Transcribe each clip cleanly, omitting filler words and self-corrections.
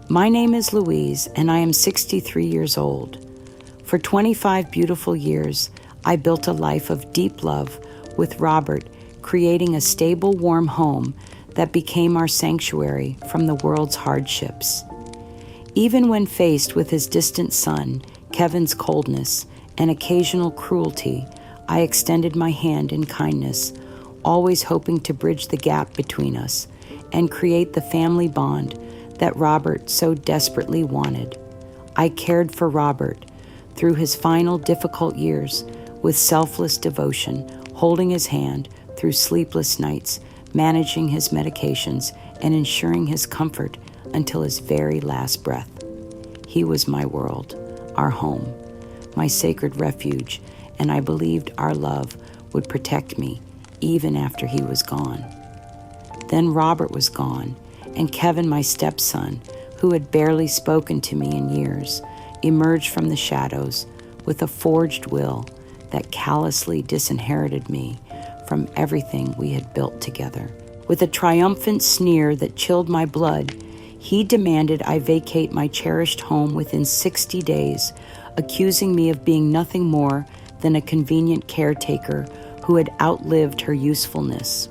My name is Louise, and I am 63 years old. For 25 beautiful years, I built a life of deep love with Robert, creating a stable, warm home that became our sanctuary from the world's hardships. Even when faced with his distant son, Kevin's coldness, and occasional cruelty, I extended my hand in kindness, always hoping to bridge the gap between us and create the family bond that Robert so desperately wanted. I cared for Robert through his final difficult years with selfless devotion, holding his hand through sleepless nights, managing his medications, and ensuring his comfort until his very last breath. He was my world, our home, my sacred refuge, and I believed our love would protect me even after he was gone. Then Robert was gone, and Kevin, my stepson, who had barely spoken to me in years, emerged from the shadows with a forged will that callously disinherited me from everything we had built together. With a triumphant sneer that chilled my blood, he demanded I vacate my cherished home within 60 days, accusing me of being nothing more than a convenient caretaker who had outlived her usefulness.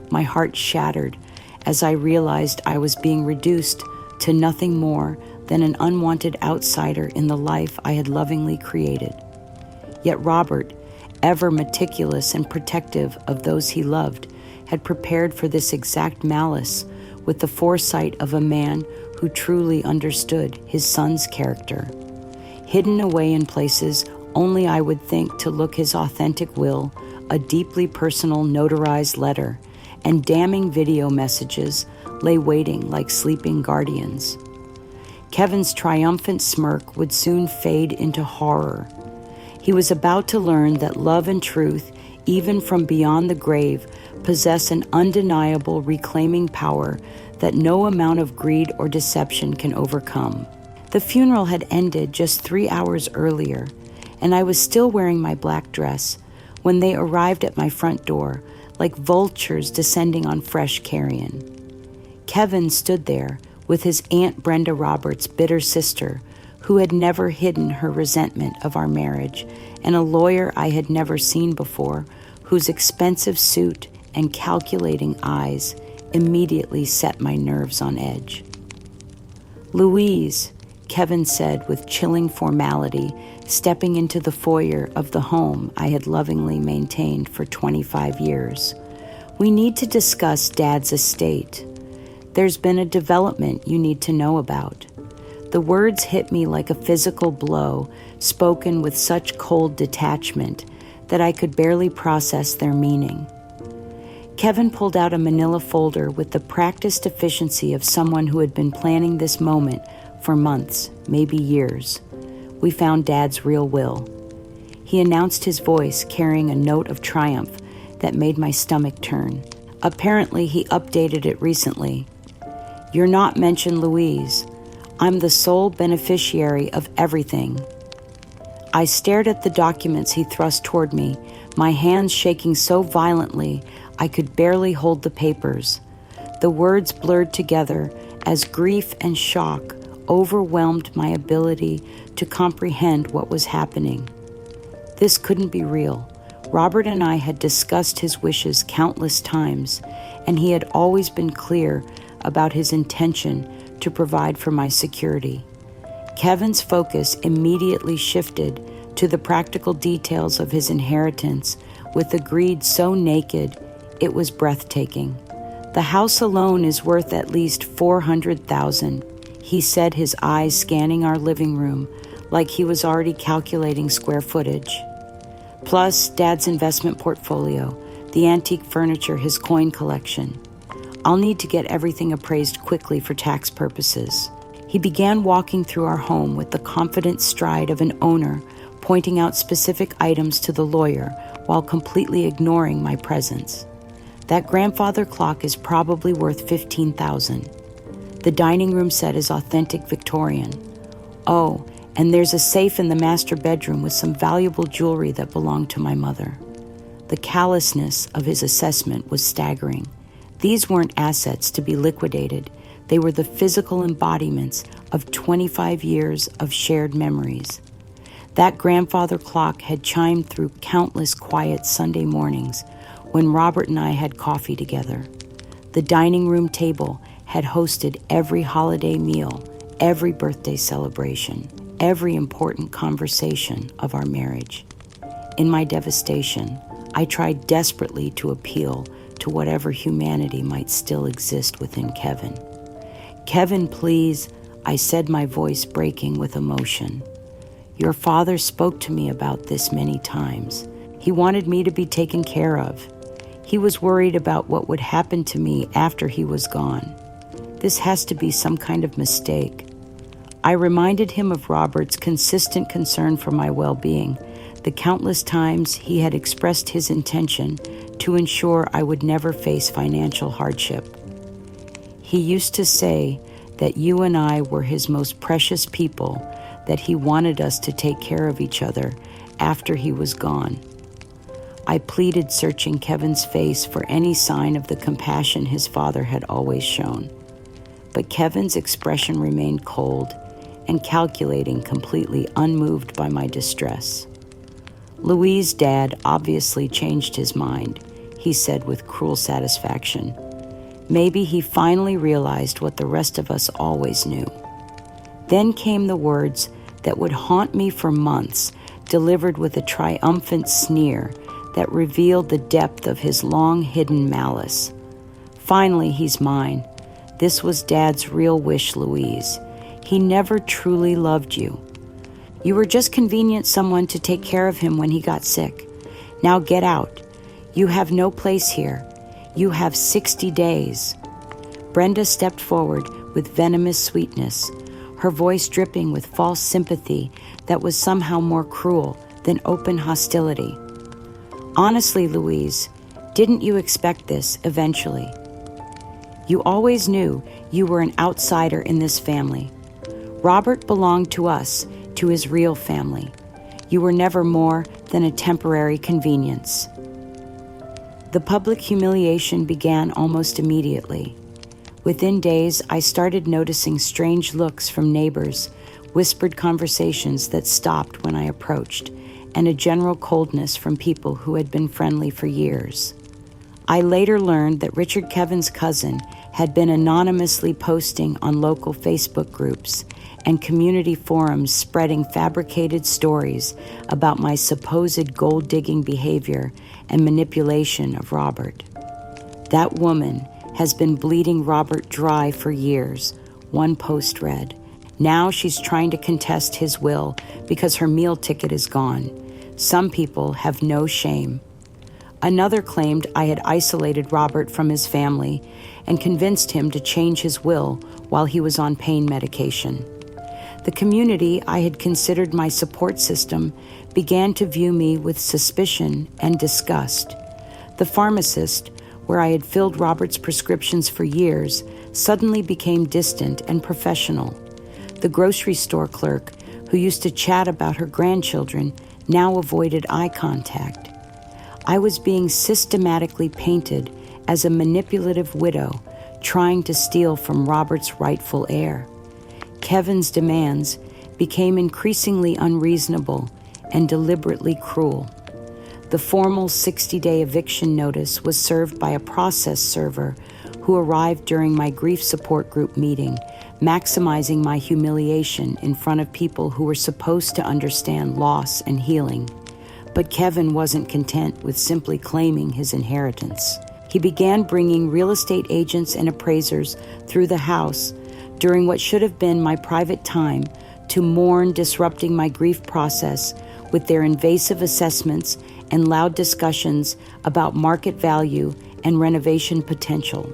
My heart shattered as I realized I was being reduced to nothing more than an unwanted outsider in the life I had lovingly created. Yet Robert, ever meticulous and protective of those he loved, had prepared for this exact malice with the foresight of a man who truly understood his son's character. Hidden away in places only I would think to look his authentic will, a deeply personal notarized letter, and damning video messages lay waiting like sleeping guardians. Kevin's triumphant smirk would soon fade into horror. He was about to learn that love and truth, even from beyond the grave, possess an undeniable reclaiming power that no amount of greed or deception can overcome. The funeral had ended just 3 hours earlier, and I was still wearing my black dress when they arrived at my front door, like vultures descending on fresh carrion. Kevin stood there with his Aunt Brenda Roberts' bitter sister, who had never hidden her resentment of our marriage, and a lawyer I had never seen before, whose expensive suit and calculating eyes immediately set my nerves on edge. "Louise," Kevin said with chilling formality, stepping into the foyer of the home I had lovingly maintained for 25 years. "We need to discuss Dad's estate. There's been a development you need to know about." The words hit me like a physical blow, spoken with such cold detachment that I could barely process their meaning. Kevin pulled out a manila folder with the practiced efficiency of someone who had been planning this moment for months, maybe years. We found Dad's real will. He announced, his voice carrying a note of triumph that made my stomach turn. Apparently, he updated it recently. "You're not mentioned, Louise. I'm the sole beneficiary of everything." I stared at the documents he thrust toward me, my hands shaking so violently I could barely hold the papers. The words blurred together as grief and shock overwhelmed my ability to comprehend what was happening. This couldn't be real. Robert and I had discussed his wishes countless times, and he had always been clear about his intention to provide for my security. Kevin's focus immediately shifted to the practical details of his inheritance with a greed so naked it was breathtaking. "The house alone is worth at least $400,000, he said, his eyes scanning our living room like he was already calculating square footage. Plus Dad's investment portfolio, the antique furniture, his coin collection. I'll need to get everything appraised quickly for tax purposes." He began walking through our home with the confident stride of an owner, pointing out specific items to the lawyer while completely ignoring my presence. "That grandfather clock is probably worth $15,000. The dining room set is authentic Victorian. Oh, and there's a safe in the master bedroom with some valuable jewelry that belonged to my mother." The callousness of his assessment was staggering. These weren't assets to be liquidated. They were the physical embodiments of 25 years of shared memories. That grandfather clock had chimed through countless quiet Sunday mornings when Robert and I had coffee together. The dining room table had hosted every holiday meal, every birthday celebration, every important conversation of our marriage. In my devastation, I tried desperately to appeal to whatever humanity might still exist within Kevin. "Kevin, please," I said, my voice breaking with emotion. "Your father spoke to me about this many times. He wanted me to be taken care of. He was worried about what would happen to me after he was gone. This has to be some kind of mistake." I reminded him of Robert's consistent concern for my well-being, the countless times he had expressed his intention to ensure I would never face financial hardship. He used to say that you and I were his most precious people, that he wanted us to take care of each other after he was gone. I pleaded, searching Kevin's face for any sign of the compassion his father had always shown. But Kevin's expression remained cold and calculating, completely unmoved by my distress. "Louise's dad obviously changed his mind," he said with cruel satisfaction. "Maybe he finally realized what the rest of us always knew." Then came the words that would haunt me for months, delivered with a triumphant sneer that revealed the depth of his long-hidden malice. "Finally, he's mine. This was Dad's real wish, Louise. He never truly loved you. You were just convenient someone to take care of him when he got sick. Now get out. You have no place here. You have 60 days. Brenda stepped forward with venomous sweetness, her voice dripping with false sympathy that was somehow more cruel than open hostility. "Honestly, Louise, didn't you expect this eventually? You always knew you were an outsider in this family. Robert belonged to us, to his real family. You were never more than a temporary convenience." The public humiliation began almost immediately. Within days, I started noticing strange looks from neighbors, whispered conversations that stopped when I approached, and a general coldness from people who had been friendly for years. I later learned that Richard Kevin's cousin had been anonymously posting on local Facebook groups and community forums spreading fabricated stories about my supposed gold-digging behavior and manipulation of Robert. "That woman has been bleeding Robert dry for years," one post read. "Now she's trying to contest his will because her meal ticket is gone. Some people have no shame." Another claimed I had isolated Robert from his family and convinced him to change his will while he was on pain medication. The community I had considered my support system began to view me with suspicion and disgust. The pharmacist, where I had filled Robert's prescriptions for years, suddenly became distant and professional. The grocery store clerk, who used to chat about her grandchildren, now avoided eye contact. I was being systematically painted as a manipulative widow trying to steal from Robert's rightful heir. Kevin's demands became increasingly unreasonable and deliberately cruel. The formal 60-day eviction notice was served by a process server who arrived during my grief support group meeting, maximizing my humiliation in front of people who were supposed to understand loss and healing. But Kevin wasn't content with simply claiming his inheritance. He began bringing real estate agents and appraisers through the house during what should have been my private time to mourn, disrupting my grief process with their invasive assessments and loud discussions about market value and renovation potential.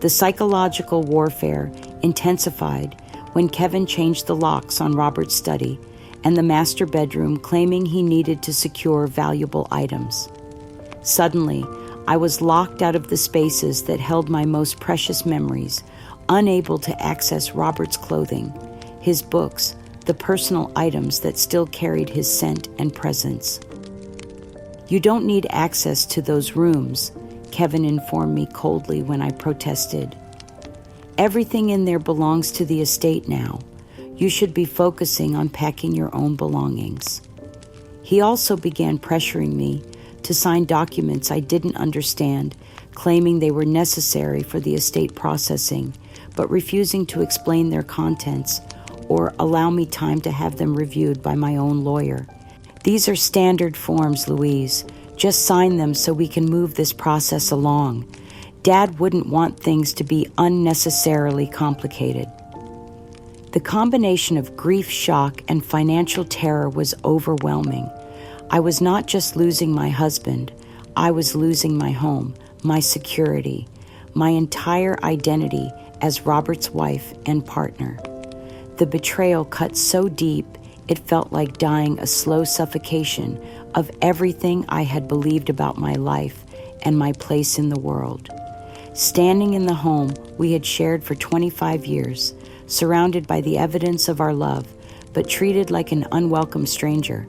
The psychological warfare intensified when Kevin changed the locks on Robert's study and the master bedroom, claiming he needed to secure valuable items. Suddenly, I was locked out of the spaces that held my most precious memories, unable to access Robert's clothing, his books, the personal items that still carried his scent and presence. "You don't need access to those rooms," Kevin informed me coldly when I protested. Everything in there belongs to the estate now. You should be focusing on packing your own belongings. He also began pressuring me to sign documents I didn't understand, claiming they were necessary for the estate processing, but refusing to explain their contents or allow me time to have them reviewed by my own lawyer. These are standard forms, Louise. Just sign them so we can move this process along. Dad wouldn't want things to be unnecessarily complicated. The combination of grief, shock, and financial terror was overwhelming. I was not just losing my husband, I was losing my home, my security, my entire identity as Robert's wife and partner. The betrayal cut so deep, it felt like dying a slow suffocation of everything I had believed about my life and my place in the world. Standing in the home we had shared for 25 years, surrounded by the evidence of our love, but treated like an unwelcome stranger,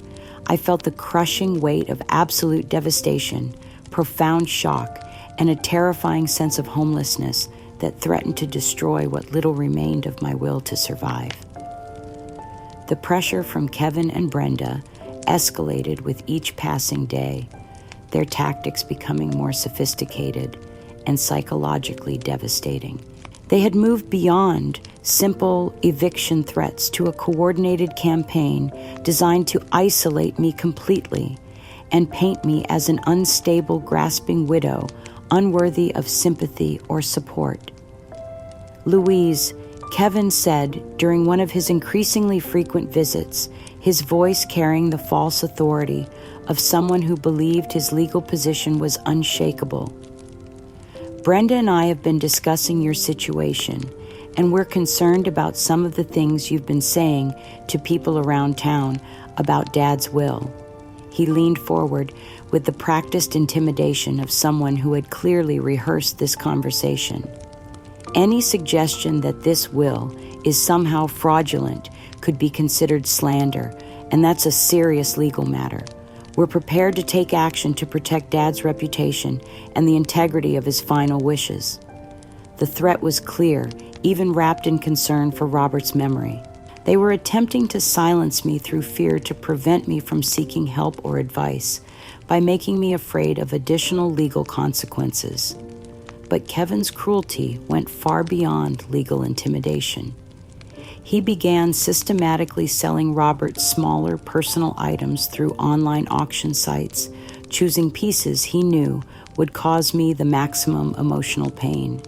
I felt the crushing weight of absolute devastation, profound shock, and a terrifying sense of homelessness that threatened to destroy what little remained of my will to survive. The pressure from Kevin and Brenda escalated with each passing day, their tactics becoming more sophisticated and psychologically devastating. They had moved beyond simple eviction threats to a coordinated campaign designed to isolate me completely and paint me as an unstable, grasping widow, unworthy of sympathy or support. Louise, Kevin said during one of his increasingly frequent visits, his voice carrying the false authority of someone who believed his legal position was unshakable. Brenda and I have been discussing your situation, and we're concerned about some of the things you've been saying to people around town about Dad's will. He leaned forward with the practiced intimidation of someone who had clearly rehearsed this conversation. Any suggestion that this will is somehow fraudulent could be considered slander, and that's a serious legal matter. We're prepared to take action to protect Dad's reputation and the integrity of his final wishes. The threat was clear, even wrapped in concern for Robert's memory. They were attempting to silence me through fear to prevent me from seeking help or advice by making me afraid of additional legal consequences. But Kevin's cruelty went far beyond legal intimidation. He began systematically selling Robert smaller personal items through online auction sites, choosing pieces he knew would cause me the maximum emotional pain.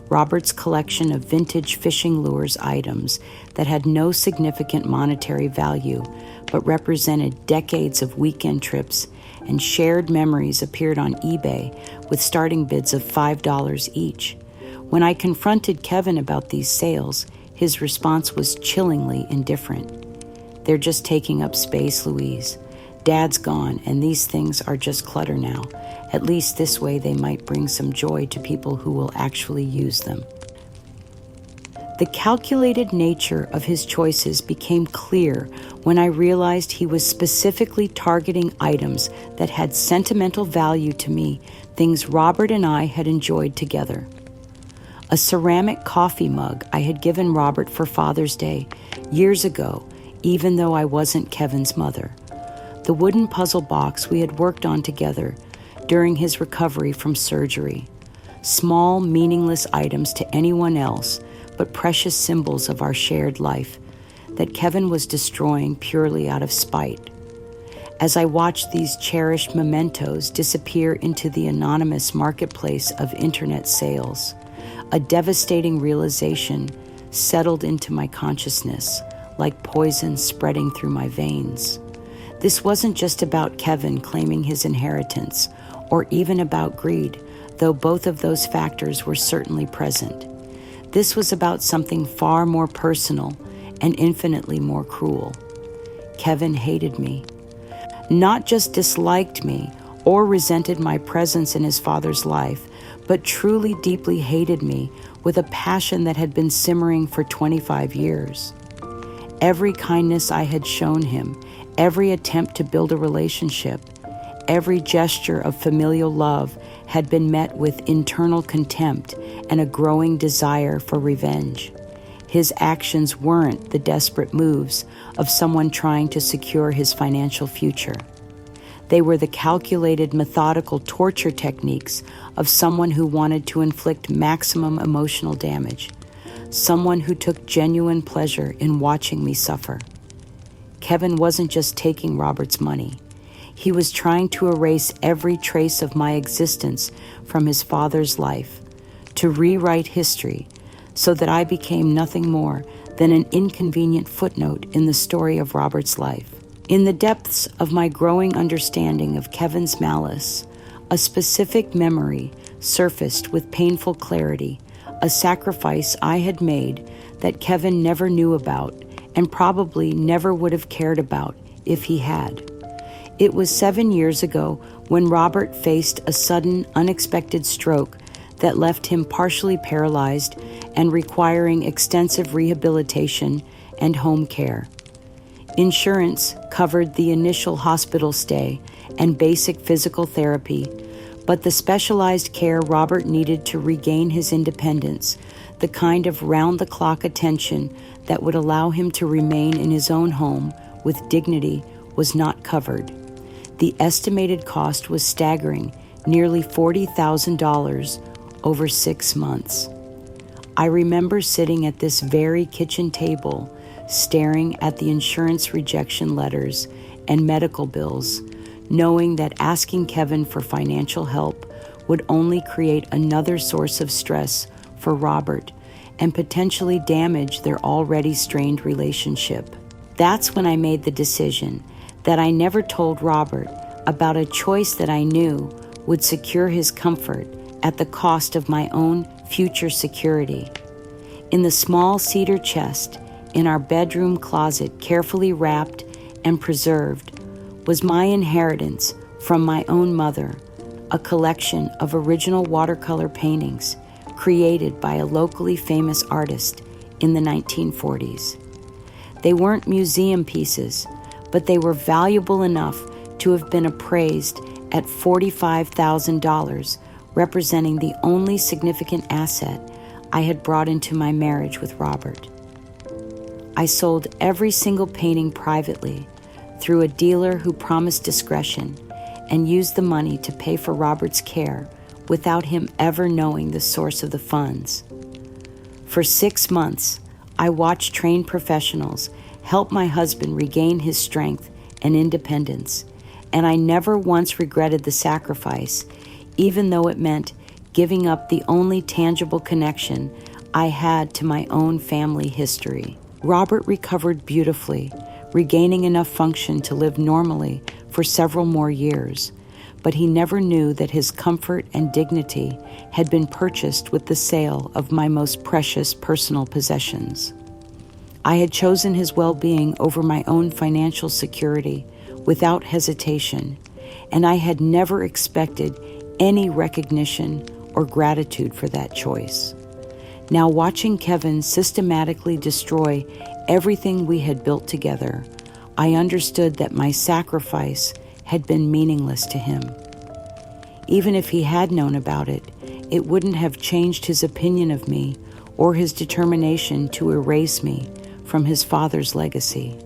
Robert's collection of vintage fishing lures items that had no significant monetary value but represented decades of weekend trips and shared memories appeared on eBay with starting bids of $5 each. When I confronted Kevin about these sales, his response was chillingly indifferent. They're just taking up space, Louise. Dad's gone, and these things are just clutter now. At least this way they might bring some joy to people who will actually use them. The calculated nature of his choices became clear when I realized he was specifically targeting items that had sentimental value to me, things Robert and I had enjoyed together. A ceramic coffee mug I had given Robert for Father's Day years ago, even though I wasn't Kevin's mother. The wooden puzzle box we had worked on together during his recovery from surgery. Small, meaningless items to anyone else, but precious symbols of our shared life that Kevin was destroying purely out of spite. As I watched these cherished mementos disappear into the anonymous marketplace of internet sales, a devastating realization settled into my consciousness, like poison spreading through my veins. This wasn't just about Kevin claiming his inheritance, or even about greed, though both of those factors were certainly present. This was about something far more personal and infinitely more cruel. Kevin hated me. Not just disliked me or resented my presence in his father's life, but truly deeply hated me with a passion that had been simmering for 25 years. Every kindness I had shown him, every attempt to build a relationship, every gesture of familial love had been met with internal contempt and a growing desire for revenge. His actions weren't the desperate moves of someone trying to secure his financial future. They were the calculated, methodical torture techniques of someone who wanted to inflict maximum emotional damage, someone who took genuine pleasure in watching me suffer. Kevin wasn't just taking Robert's money. He was trying to erase every trace of my existence from his father's life, to rewrite history so that I became nothing more than an inconvenient footnote in the story of Robert's life. In the depths of my growing understanding of Kevin's malice, a specific memory surfaced with painful clarity, a sacrifice I had made that Kevin never knew about and probably never would have cared about if he had. It was 7 years ago when Robert faced a sudden, unexpected stroke that left him partially paralyzed and requiring extensive rehabilitation and home care. Insurance covered the initial hospital stay and basic physical therapy, but the specialized care Robert needed to regain his independence, the kind of round-the-clock attention that would allow him to remain in his own home with dignity, was not covered. The estimated cost was staggering, nearly $40,000 over 6 months. I remember sitting at this very kitchen table, staring at the insurance rejection letters and medical bills, knowing that asking Kevin for financial help would only create another source of stress for Robert and potentially damage their already strained relationship. That's when I made the decision that I never told Robert about a choice that I knew would secure his comfort at the cost of my own future security. In the small cedar chest in our bedroom closet, carefully wrapped and preserved, was my inheritance from my own mother, a collection of original watercolor paintings created by a locally famous artist in the 1940s. They weren't museum pieces, but they were valuable enough to have been appraised at $45,000, representing the only significant asset I had brought into my marriage with Robert. I sold every single painting privately through a dealer who promised discretion and used the money to pay for Robert's care without him ever knowing the source of the funds. For 6 months, I watched trained professionals help my husband regain his strength and independence, and I never once regretted the sacrifice, even though it meant giving up the only tangible connection I had to my own family history. Robert recovered beautifully, regaining enough function to live normally for several more years, but he never knew that his comfort and dignity had been purchased with the sale of my most precious personal possessions. I had chosen his well-being over my own financial security without hesitation, and I had never expected any recognition or gratitude for that choice. Now, watching Kevin systematically destroy everything we had built together, I understood that my sacrifice had been meaningless to him. Even if he had known about it, it wouldn't have changed his opinion of me or his determination to erase me from his father's legacy.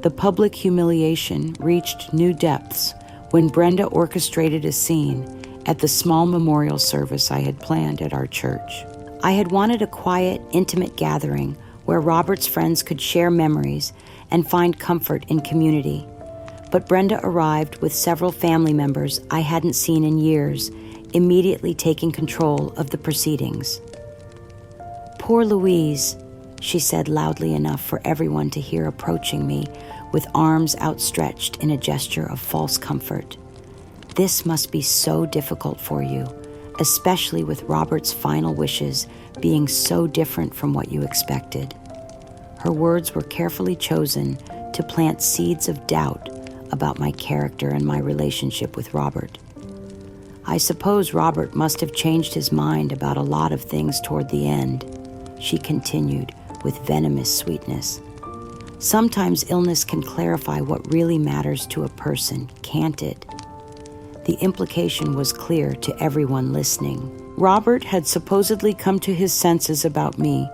The public humiliation reached new depths when Brenda orchestrated a scene at the small memorial service I had planned at our church. I had wanted a quiet, intimate gathering where Robert's friends could share memories and find comfort in community. But Brenda arrived with several family members I hadn't seen in years, immediately taking control of the proceedings. "Poor Louise," she said loudly enough for everyone to hear, approaching me with arms outstretched in a gesture of false comfort. "This must be so difficult for you, especially with Robert's final wishes being so different from what you expected." Her words were carefully chosen to plant seeds of doubt about my character and my relationship with Robert. "I suppose Robert must have changed his mind about a lot of things toward the end," she continued with venomous sweetness. "Sometimes illness can clarify what really matters to a person, can't it? The implication was clear to everyone listening. Robert had supposedly come to his senses about me,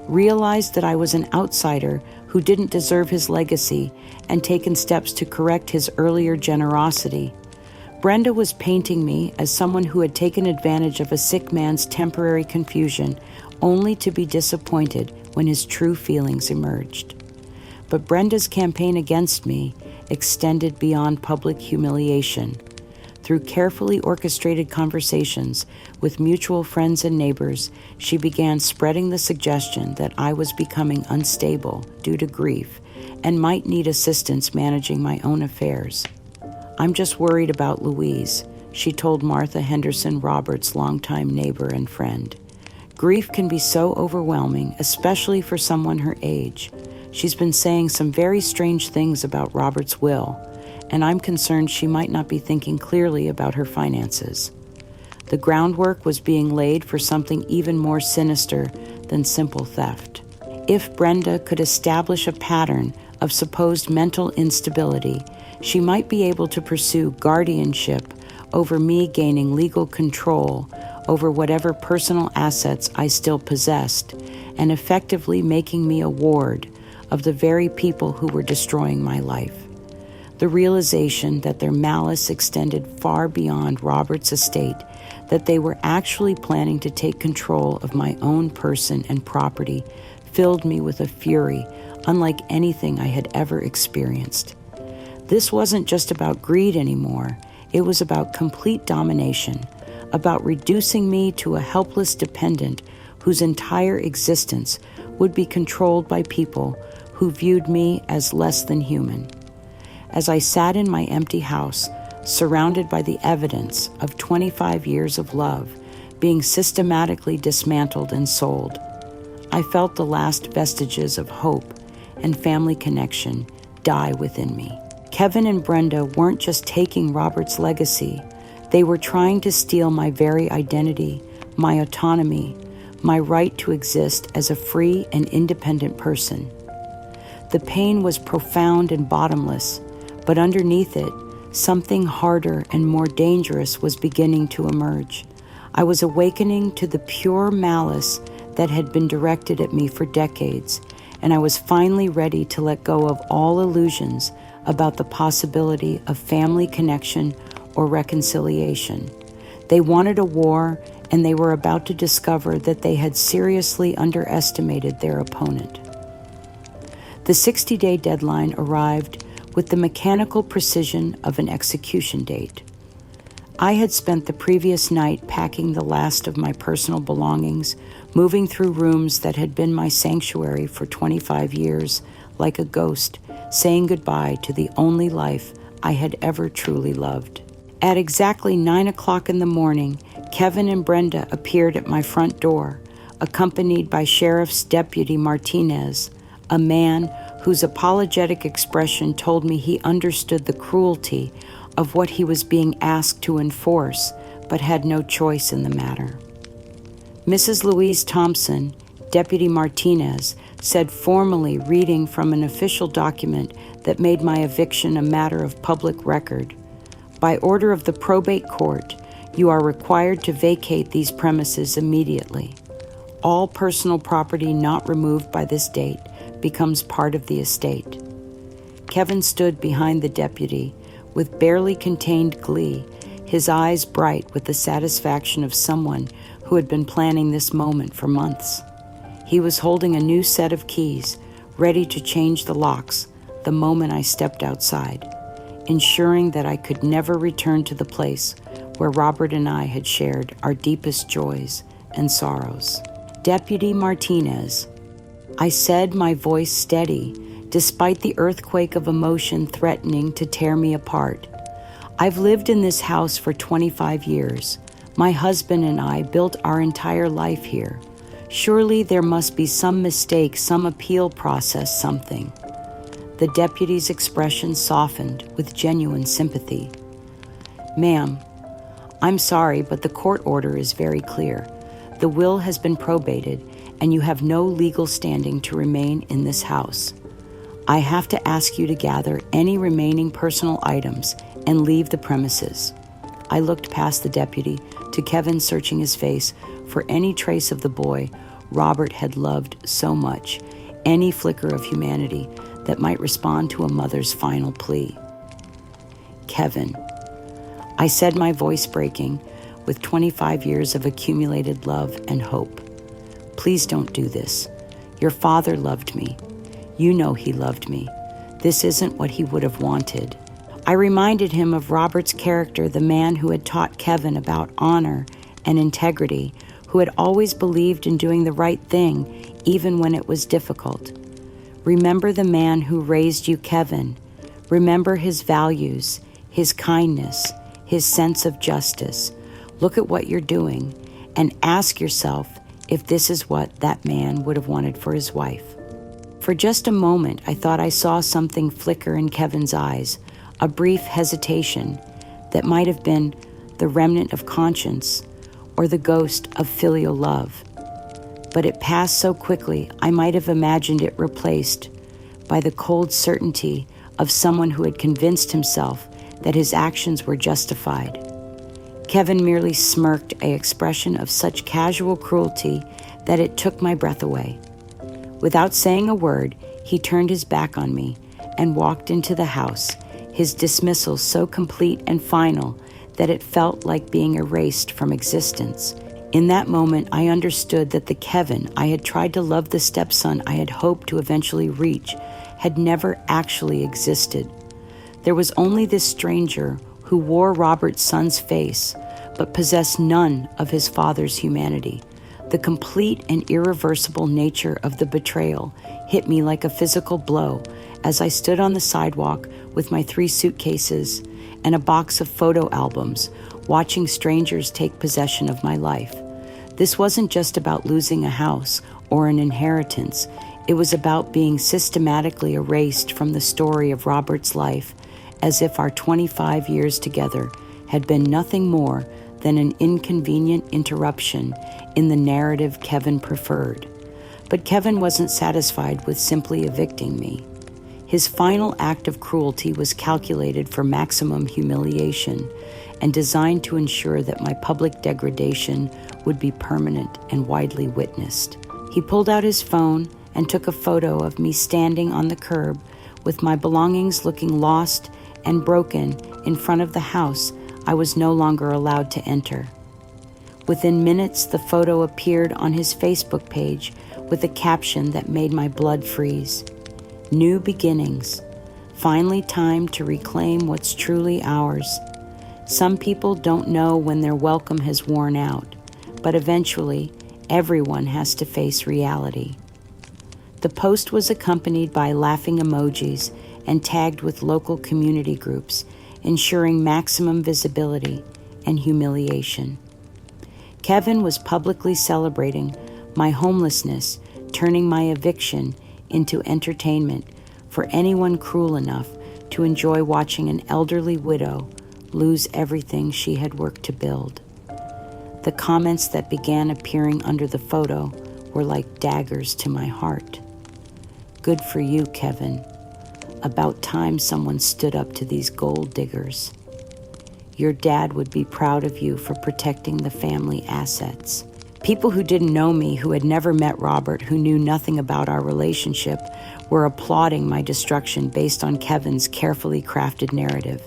realized that I was an outsider who didn't deserve his legacy, and taken steps to correct his earlier generosity. Brenda was painting me as someone who had taken advantage of a sick man's temporary confusion, only to be disappointed when his true feelings emerged. But Brenda's campaign against me extended beyond public humiliation. Through carefully orchestrated conversations with mutual friends and neighbors, she began spreading the suggestion that I was becoming unstable due to grief and might need assistance managing my own affairs. "I'm just worried about Louise," she told Martha Henderson Roberts' longtime neighbor and friend. "Grief can be so overwhelming, especially for someone her age. She's been saying some very strange things about Robert's will, and I'm concerned she might not be thinking clearly about her finances." The groundwork was being laid for something even more sinister than simple theft. If Brenda could establish a pattern of supposed mental instability, she might be able to pursue guardianship over me, gaining legal control over whatever personal assets I still possessed, and effectively making me a ward of the very people who were destroying my life. The realization that their malice extended far beyond Robert's estate, that they were actually planning to take control of my own person and property, filled me with a fury unlike anything I had ever experienced. This wasn't just about greed anymore. It was about complete domination, about reducing me to a helpless dependent whose entire existence would be controlled by people who viewed me as less than human. As I sat in my empty house, surrounded by the evidence of 25 years of love being systematically dismantled and sold, I felt the last vestiges of hope and family connection die within me. Kevin and Brenda weren't just taking Robert's legacy, they were trying to steal my very identity, my autonomy, my right to exist as a free and independent person. The pain was profound and bottomless, but underneath it, something harder and more dangerous was beginning to emerge. I was awakening to the pure malice that had been directed at me for decades, and I was finally ready to let go of all illusions about the possibility of family connection or reconciliation. They wanted a war, and they were about to discover that they had seriously underestimated their opponent. The 60-day deadline arrived with the mechanical precision of an execution date. I had spent the previous night packing the last of my personal belongings, moving through rooms that had been my sanctuary for 25 years, like a ghost, saying goodbye to the only life I had ever truly loved. At exactly 9 o'clock in the morning, Kevin and Brenda appeared at my front door, accompanied by Sheriff's Deputy Martinez, a man whose apologetic expression told me he understood the cruelty of what he was being asked to enforce, but had no choice in the matter. Mrs. Louise Thompson, Deputy Martinez, said formally, reading from an official document that made my eviction a matter of public record, "By order of the probate court, you are required to vacate these premises immediately. All personal property not removed by this date becomes part of the estate." Kevin stood behind the deputy with barely contained glee, his eyes bright with the satisfaction of someone who had been planning this moment for months. He was holding a new set of keys, ready to change the locks the moment I stepped outside, ensuring that I could never return to the place where Robert and I had shared our deepest joys and sorrows. "Deputy Martinez," I said, my voice steady, despite the earthquake of emotion threatening to tear me apart. "I've lived in this house for 25 years. My husband and I built our entire life here. Surely there must be some mistake, some appeal process, something." The deputy's expression softened with genuine sympathy. "Ma'am, I'm sorry, but the court order is very clear. The will has been probated, and you have no legal standing to remain in this house. I have to ask you to gather any remaining personal items and leave the premises. I looked past the deputy to Kevin searching his face for any trace of the boy Robert had loved so much, any flicker of humanity that might respond to a mother's final plea. Kevin, I said, my voice breaking with 25 years of accumulated love and hope. Please don't do this. Your father loved me. You know he loved me. This isn't what he would have wanted. I reminded him of Robert's character, the man who had taught Kevin about honor and integrity, who had always believed in doing the right thing, even when it was difficult. Remember the man who raised you, Kevin. Remember his values, his kindness, his sense of justice. Look at what you're doing and ask yourself if this is what that man would have wanted for his wife. For just a moment, I thought I saw something flicker in Kevin's eyes, a brief hesitation that might have been the remnant of conscience or the ghost of filial love. But it passed so quickly, I might have imagined it replaced by the cold certainty of someone who had convinced himself that his actions were justified. Kevin merely smirked, an expression of such casual cruelty that it took my breath away. Without saying a word, he turned his back on me and walked into the house, his dismissal so complete and final that it felt like being erased from existence. In that moment, I understood that the Kevin I had tried to love, the stepson I had hoped to eventually reach, had never actually existed. There was only this stranger who wore Robert's son's face, but possessed none of his father's humanity. The complete and irreversible nature of the betrayal hit me like a physical blow as I stood on the sidewalk with my 3 suitcases and a box of photo albums, watching strangers take possession of my life. This wasn't just about losing a house or an inheritance. It was about being systematically erased from the story of Robert's life, as if our 25 years together had been nothing more than an inconvenient interruption in the narrative Kevin preferred. But Kevin wasn't satisfied with simply evicting me. His final act of cruelty was calculated for maximum humiliation and designed to ensure that my public degradation would be permanent and widely witnessed. He pulled out his phone and took a photo of me standing on the curb with my belongings looking lost and broken in front of the house I was no longer allowed to enter. Within minutes, the photo appeared on his Facebook page with a caption that made my blood freeze. New beginnings. Finally time to reclaim what's truly ours. Some people don't know when their welcome has worn out, but eventually, everyone has to face reality. The post was accompanied by laughing emojis and tagged with local community groups, ensuring maximum visibility and humiliation. Kevin was publicly celebrating my homelessness, turning my eviction into entertainment for anyone cruel enough to enjoy watching an elderly widow lose everything she had worked to build. The comments that began appearing under the photo were like daggers to my heart. Good for you, Kevin. About time someone stood up to these gold diggers. Your dad would be proud of you for protecting the family assets. People who didn't know me, who had never met Robert, who knew nothing about our relationship, were applauding my destruction based on Kevin's carefully crafted narrative.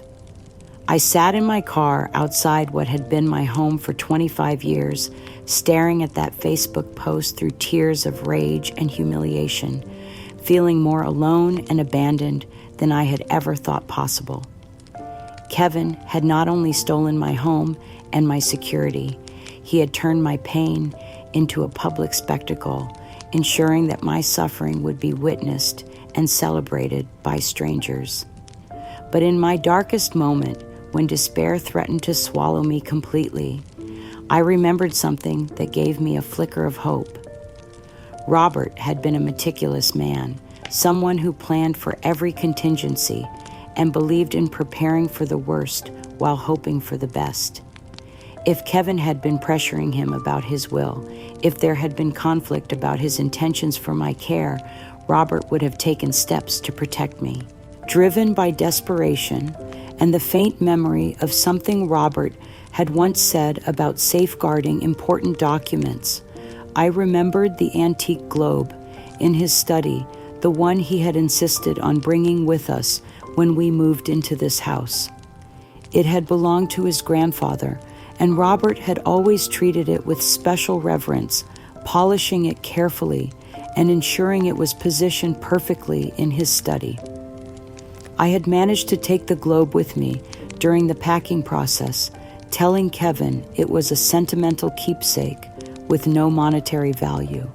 I sat in my car outside what had been my home for 25 years, staring at that Facebook post through tears of rage and humiliation, feeling more alone and abandoned than I had ever thought possible. Kevin had not only stolen my home and my security, he had turned my pain into a public spectacle, ensuring that my suffering would be witnessed and celebrated by strangers. But in my darkest moment, when despair threatened to swallow me completely, I remembered something that gave me a flicker of hope. Robert had been a meticulous man, someone who planned for every contingency and believed in preparing for the worst while hoping for the best. If Kevin had been pressuring him about his will, if there had been conflict about his intentions for my care, Robert would have taken steps to protect me. Driven by desperation and the faint memory of something Robert had once said about safeguarding important documents. I remembered the antique globe in his study, the one he had insisted on bringing with us when we moved into this house. It had belonged to his grandfather, and Robert had always treated it with special reverence, polishing it carefully and ensuring it was positioned perfectly in his study. I had managed to take the globe with me during the packing process, telling Kevin it was a sentimental keepsake with no monetary value.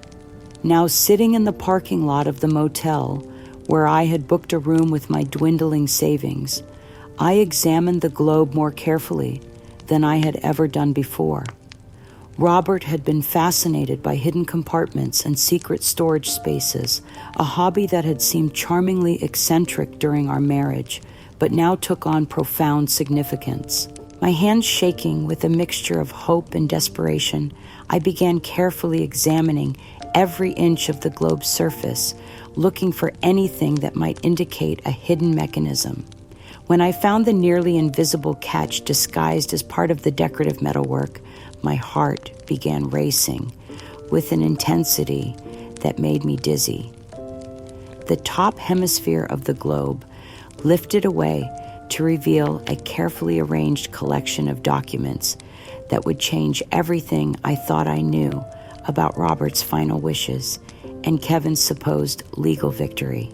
Now sitting in the parking lot of the motel, where I had booked a room with my dwindling savings, I examined the globe more carefully than I had ever done before. Robert had been fascinated by hidden compartments and secret storage spaces, a hobby that had seemed charmingly eccentric during our marriage, but now took on profound significance. My hands shaking with a mixture of hope and desperation, I began carefully examining every inch of the globe's surface, looking for anything that might indicate a hidden mechanism. When I found the nearly invisible catch disguised as part of the decorative metalwork, my heart began racing with an intensity that made me dizzy. The top hemisphere of the globe lifted away to reveal a carefully arranged collection of documents that would change everything I thought I knew about Robert's final wishes and Kevin's supposed legal victory.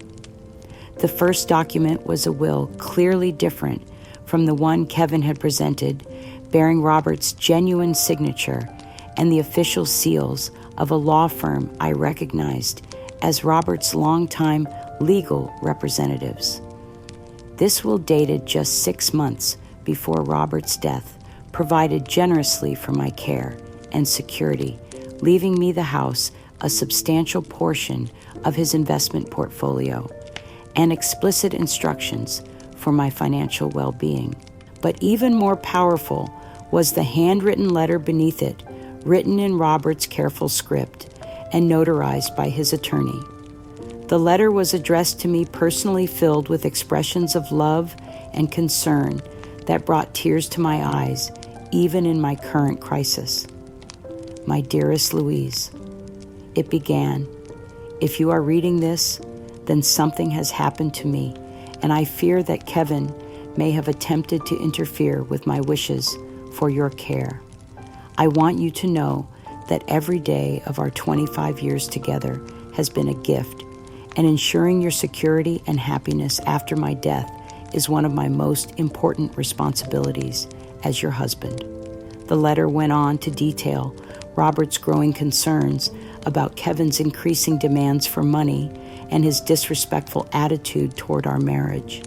The first document was a will clearly different from the one Kevin had presented, bearing Robert's genuine signature and the official seals of a law firm I recognized as Robert's longtime legal representatives. This will dated just 6 months before Robert's death, provided generously for my care and security, leaving me the house a substantial portion of his investment portfolio, and explicit instructions for my financial well-being. But even more powerful was the handwritten letter beneath it, written in Robert's careful script and notarized by his attorney. The letter was addressed to me personally, filled with expressions of love and concern that brought tears to my eyes, even in my current crisis. My dearest Louise, it began, "If you are reading this, then something has happened to me, and I fear that Kevin may have attempted to interfere with my wishes for your care. I want you to know that every day of our 25 years together has been a gift, and ensuring your security and happiness after my death is one of my most important responsibilities as your husband." The letter went on to detail Robert's growing concerns about Kevin's increasing demands for money and his disrespectful attitude toward our marriage.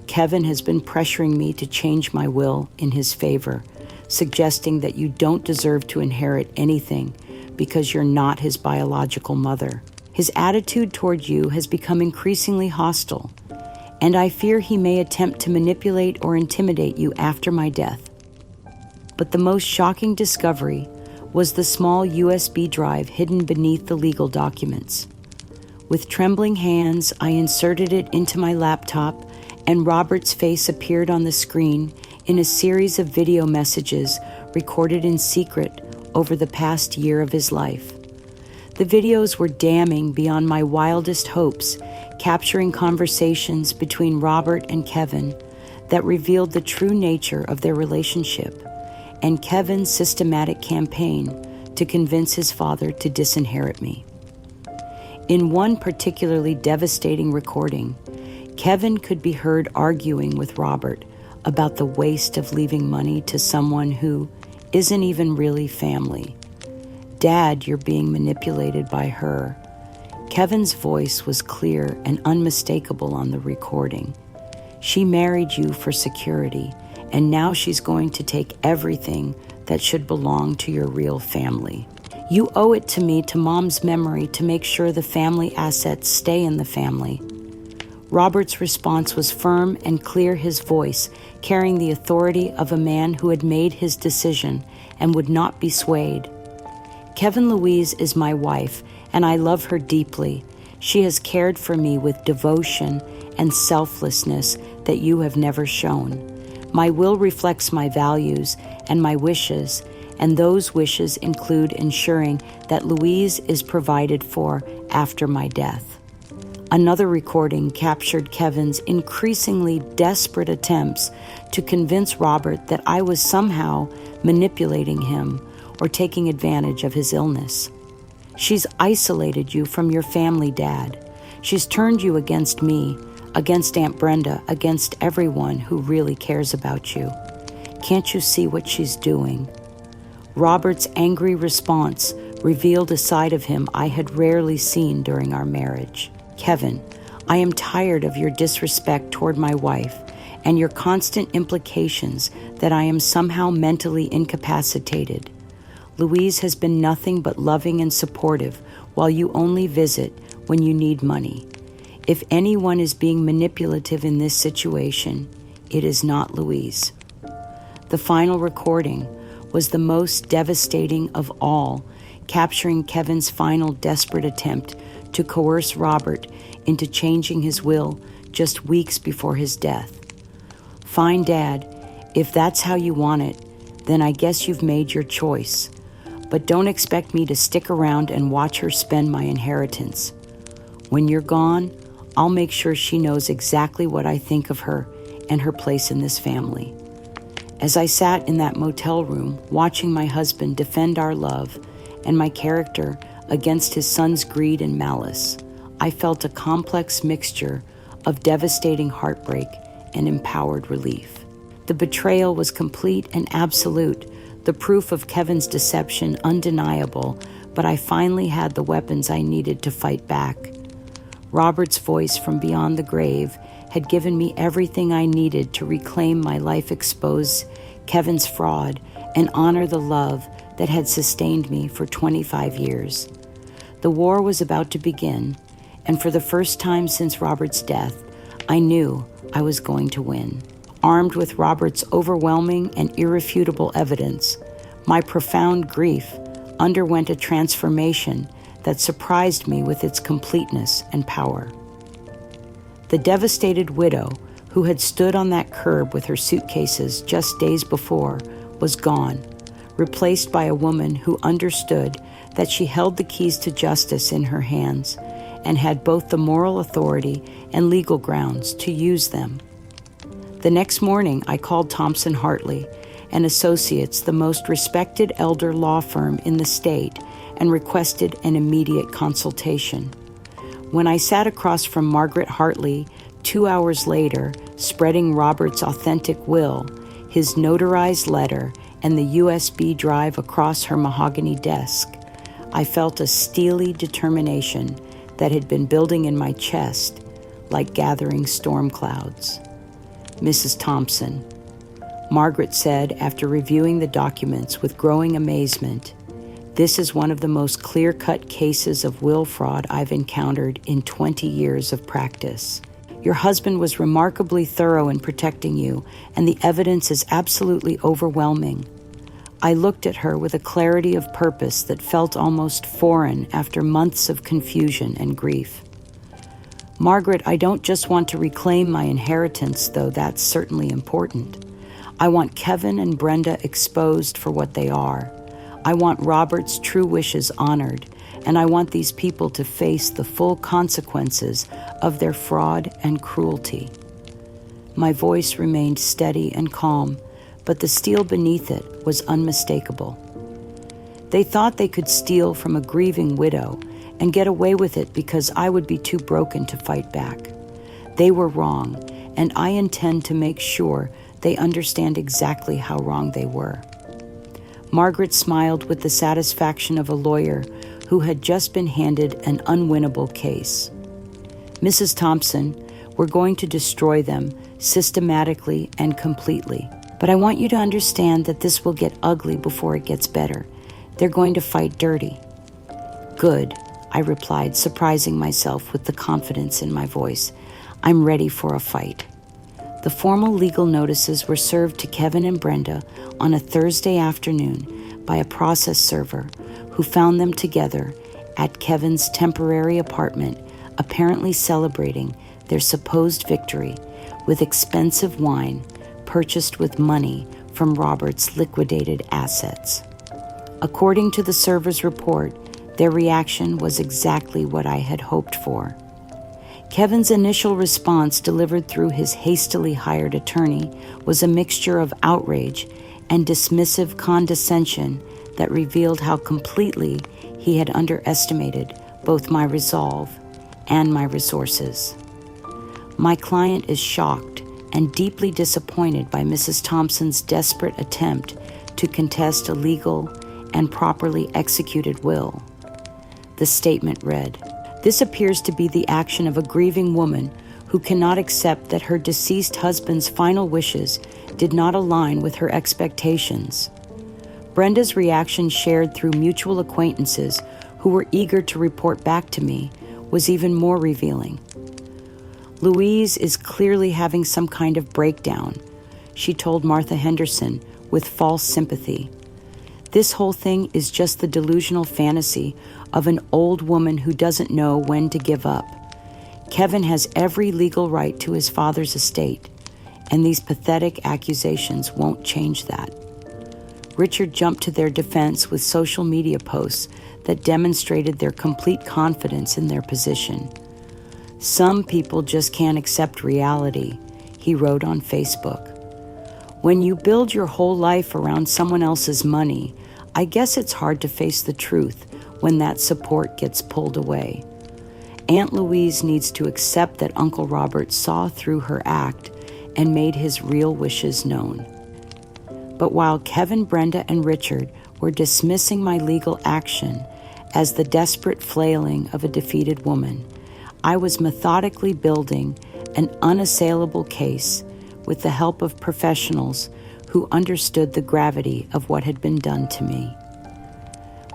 Kevin has been pressuring me to change my will in his favor, suggesting that you don't deserve to inherit anything because you're not his biological mother. His attitude toward you has become increasingly hostile, and I fear he may attempt to manipulate or intimidate you after my death. But the most shocking discovery was the small USB drive hidden beneath the legal documents. With trembling hands, I inserted it into my laptop, and Robert's face appeared on the screen in a series of video messages recorded in secret over the past year of his life. The videos were damning beyond my wildest hopes, capturing conversations between Robert and Kevin that revealed the true nature of their relationship and Kevin's systematic campaign to convince his father to disinherit me. In one particularly devastating recording, Kevin could be heard arguing with Robert about the waste of leaving money to someone who isn't even really family. "Dad, you're being manipulated by her." Kevin's voice was clear and unmistakable on the recording. "She married you for security, and now she's going to take everything that should belong to your real family. You owe it to me, to Mom's memory, to make sure the family assets stay in the family." Robert's response was firm and clear, his voice carrying the authority of a man who had made his decision and would not be swayed. "Kevin, Louise is my wife, and I love her deeply. She has cared for me with devotion and selflessness that you have never shown. My will reflects my values and my wishes, and those wishes include ensuring that Louise is provided for after my death. Another recording captured Kevin's increasingly desperate attempts to convince Robert that I was somehow manipulating him or taking advantage of his illness. She's isolated you from your family, Dad. She's turned you against me, against Aunt Brenda, against everyone who really cares about you. Can't you see what she's doing? Robert's angry response revealed a side of him I had rarely seen during our marriage. Kevin, I am tired of your disrespect toward my wife and your constant implications that I am somehow mentally incapacitated. Louise has been nothing but loving and supportive while you only visit when you need money. If anyone is being manipulative in this situation, it is not Louise. The final recording was the most devastating of all, capturing Kevin's final desperate attempt to coerce Robert into changing his will just weeks before his death. Fine, Dad, if that's how you want it, then I guess you've made your choice. But don't expect me to stick around and watch her spend my inheritance. When you're gone, I'll make sure she knows exactly what I think of her and her place in this family. As I sat in that motel room, watching my husband defend our love and my character against his son's greed and malice, I felt a complex mixture of devastating heartbreak and empowered relief. The betrayal was complete and absolute, the proof of Kevin's deception undeniable, but I finally had the weapons I needed to fight back. Robert's voice from beyond the grave had given me everything I needed to reclaim my life, expose Kevin's fraud, and honor the love that had sustained me for 25 years. The war was about to begin, and for the first time since Robert's death, I knew I was going to win. Armed with Robert's overwhelming and irrefutable evidence, my profound grief underwent a transformation that surprised me with its completeness and power. The devastated widow who had stood on that curb with her suitcases just days before was gone, replaced by a woman who understood that she held the keys to justice in her hands and had both the moral authority and legal grounds to use them. The next morning, I called Thompson Hartley and Associates, the most respected elder law firm in the state, and requested an immediate consultation. When I sat across from Margaret Hartley 2 hours later, spreading Robert's authentic will, his notarized letter, and the USB drive across her mahogany desk, I felt a steely determination that had been building in my chest like gathering storm clouds. Mrs. Thompson, Margaret said after reviewing the documents with growing amazement, "This is one of the most clear-cut cases of will fraud I've encountered in 20 years of practice. Your husband was remarkably thorough in protecting you, and the evidence is absolutely overwhelming." I looked at her with a clarity of purpose that felt almost foreign after months of confusion and grief. "Margaret, I don't just want to reclaim my inheritance, though that's certainly important. I want Kevin and Brenda exposed for what they are. I want Robert's true wishes honored, and I want these people to face the full consequences of their fraud and cruelty." My voice remained steady and calm, but the steel beneath it was unmistakable. They thought they could steal from a grieving widow and get away with it because I would be too broken to fight back. They were wrong, and I intend to make sure they understand exactly how wrong they were. Margaret smiled with the satisfaction of a lawyer who had just been handed an unwinnable case. "Mrs. Thompson, we're going to destroy them systematically and completely. But I want you to understand that this will get ugly before it gets better. They're going to fight dirty." "Good," I replied, surprising myself with the confidence in my voice. "I'm ready for a fight." The formal legal notices were served to Kevin and Brenda on a Thursday afternoon by a process server who found them together at Kevin's temporary apartment, apparently celebrating their supposed victory with expensive wine purchased with money from Robert's liquidated assets. According to the server's report, their reaction was exactly what I had hoped for. Kevin's initial response, delivered through his hastily hired attorney, was a mixture of outrage and dismissive condescension that revealed how completely he had underestimated both my resolve and my resources. My client is shocked and deeply disappointed by Mrs. Thompson's desperate attempt to contest a legal and properly executed will. The statement read, "This appears to be the action of a grieving woman who cannot accept that her deceased husband's final wishes did not align with her expectations." Brenda's reaction, shared through mutual acquaintances who were eager to report back to me, was even more revealing. "Louise is clearly having some kind of breakdown," she told Martha Henderson with false sympathy. "This whole thing is just the delusional fantasy of an old woman who doesn't know when to give up. Kevin has every legal right to his father's estate, and these pathetic accusations won't change that." Richard jumped to their defense with social media posts that demonstrated their complete confidence in their position. "Some people just can't accept reality," he wrote on Facebook. "When you build your whole life around someone else's money, I guess it's hard to face the truth when that support gets pulled away. Aunt Louise needs to accept that Uncle Robert saw through her act and made his real wishes known." But while Kevin, Brenda, and Richard were dismissing my legal action as the desperate flailing of a defeated woman, I was methodically building an unassailable case with the help of professionals who understood the gravity of what had been done to me.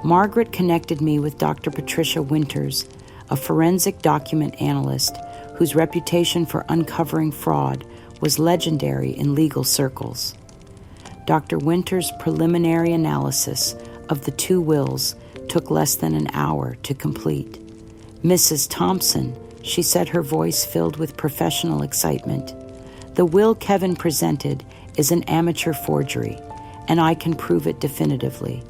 Margaret connected me with Dr. Patricia Winters, a forensic document analyst whose reputation for uncovering fraud was legendary in legal circles. Dr. Winters' preliminary analysis of the two wills took less than an hour to complete. "Mrs. Thompson," she said, her voice filled with professional excitement, "the will Kevin presented is an amateur forgery, and I can prove it definitively.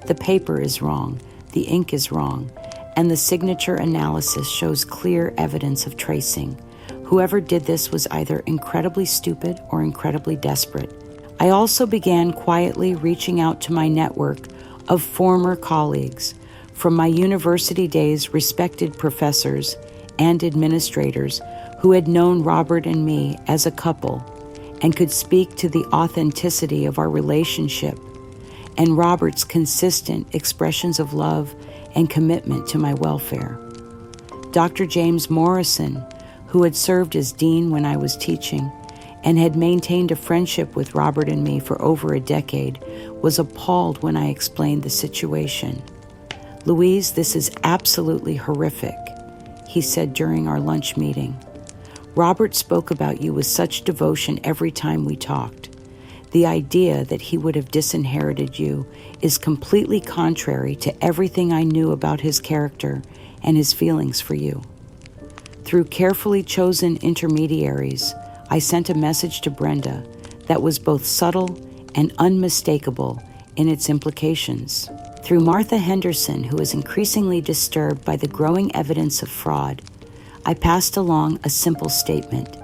The paper is wrong, the ink is wrong, and the signature analysis shows clear evidence of tracing. Whoever did this was either incredibly stupid or incredibly desperate." I also began quietly reaching out to my network of former colleagues, from my university days respected professors and administrators who had known Robert and me as a couple and could speak to the authenticity of our relationship and Robert's consistent expressions of love and commitment to my welfare. Dr. James Morrison, who had served as dean when I was teaching and had maintained a friendship with Robert and me for over a decade, was appalled when I explained the situation. "Louise, this is absolutely horrific," he said during our lunch meeting. "Robert spoke about you with such devotion every time we talked. The idea that he would have disinherited you is completely contrary to everything I knew about his character and his feelings for you." Through carefully chosen intermediaries, I sent a message to Brenda that was both subtle and unmistakable in its implications. Through Martha Henderson, who was increasingly disturbed by the growing evidence of fraud, I passed along a simple statement.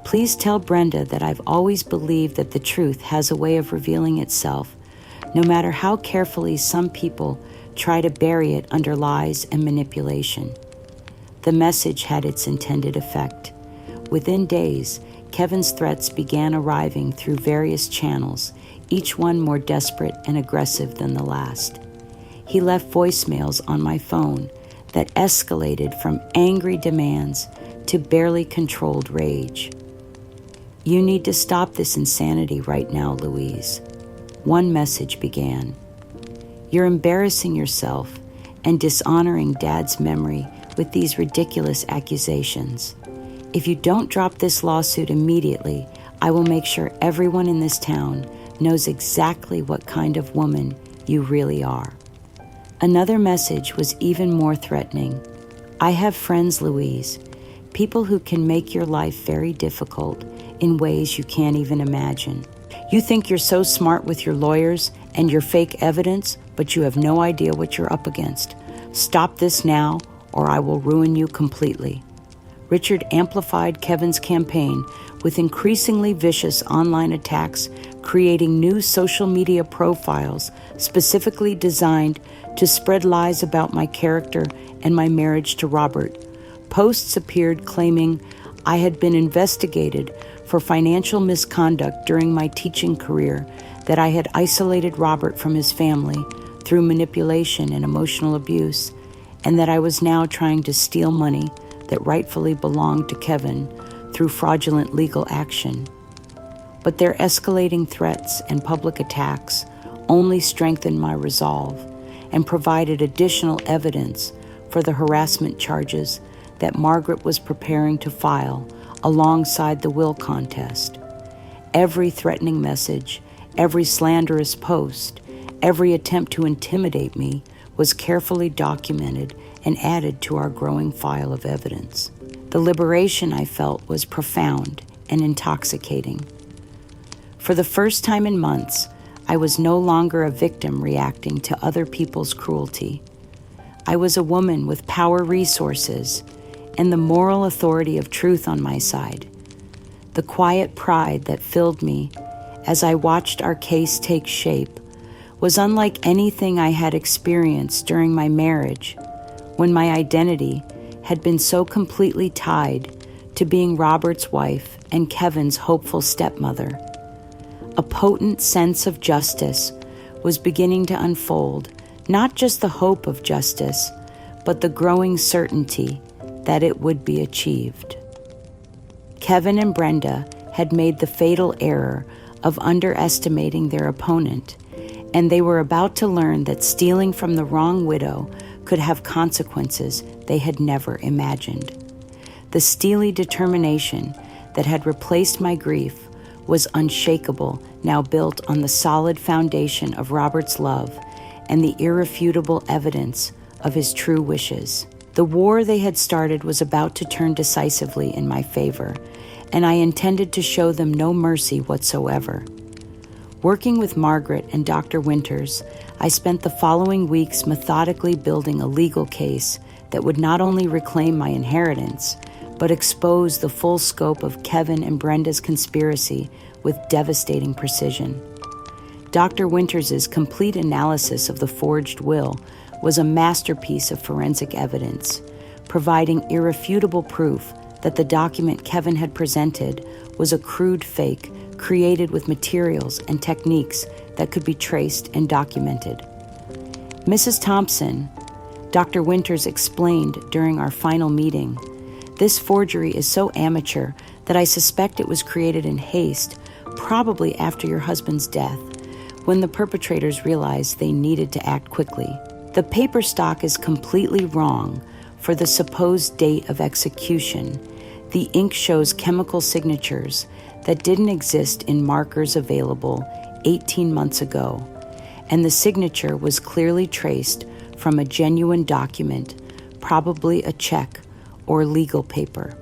"Please tell Brenda that I've always believed that the truth has a way of revealing itself, no matter how carefully some people try to bury it under lies and manipulation." The message had its intended effect. Within days, Kevin's threats began arriving through various channels, each one more desperate and aggressive than the last. He left voicemails on my phone that escalated from angry demands to barely controlled rage. "You need to stop this insanity right now, Louise." One message began. "You're embarrassing yourself and dishonoring Dad's memory with these ridiculous accusations. If you don't drop this lawsuit immediately, I will make sure everyone in this town knows exactly what kind of woman you really are." Another message was even more threatening. "I have friends, Louise, people who can make your life very difficult in ways you can't even imagine. You think you're so smart with your lawyers and your fake evidence, but you have no idea what you're up against. Stop this now, or I will ruin you completely. Richard amplified Kevin's campaign with increasingly vicious online attacks, creating new social media profiles specifically designed to spread lies about my character and my marriage to Robert. Posts appeared claiming I had been investigated for financial misconduct during my teaching career, that I had isolated Robert from his family through manipulation and emotional abuse, and that I was now trying to steal money that rightfully belonged to Kevin through fraudulent legal action. But their escalating threats and public attacks only strengthened my resolve and provided additional evidence for the harassment charges that Margaret was preparing to file alongside the will contest. Every threatening message, every slanderous post, every attempt to intimidate me was carefully documented and added to our growing file of evidence. The liberation I felt was profound and intoxicating. For the first time in months, I was no longer a victim reacting to other people's cruelty. I was a woman with power, resources, and the moral authority of truth on my side. The quiet pride that filled me as I watched our case take shape was unlike anything I had experienced during my marriage, when my identity had been so completely tied to being Robert's wife and Kevin's hopeful stepmother. A potent sense of justice was beginning to unfold, not just the hope of justice, but the growing certainty that it would be achieved. Kevin and Brenda had made the fatal error of underestimating their opponent, and they were about to learn that stealing from the wrong widow could have consequences they had never imagined. The steely determination that had replaced my grief was unshakable, now built on the solid foundation of Robert's love and the irrefutable evidence of his true wishes. The war they had started was about to turn decisively in my favor, and I intended to show them no mercy whatsoever. Working with Margaret and Dr. Winters, I spent the following weeks methodically building a legal case that would not only reclaim my inheritance, but expose the full scope of Kevin and Brenda's conspiracy with devastating precision. Dr. Winters' complete analysis of the forged will was a masterpiece of forensic evidence, providing irrefutable proof that the document Kevin had presented was a crude fake created with materials and techniques that could be traced and documented. Mrs. Thompson, Dr. Winters explained during our final meeting, "This forgery is so amateur that I suspect it was created in haste, probably after your husband's death, when the perpetrators realized they needed to act quickly. The paper stock is completely wrong for the supposed date of execution. The ink shows chemical signatures that didn't exist in markers available 18 months ago, and the signature was clearly traced from a genuine document, probably a check or legal paper.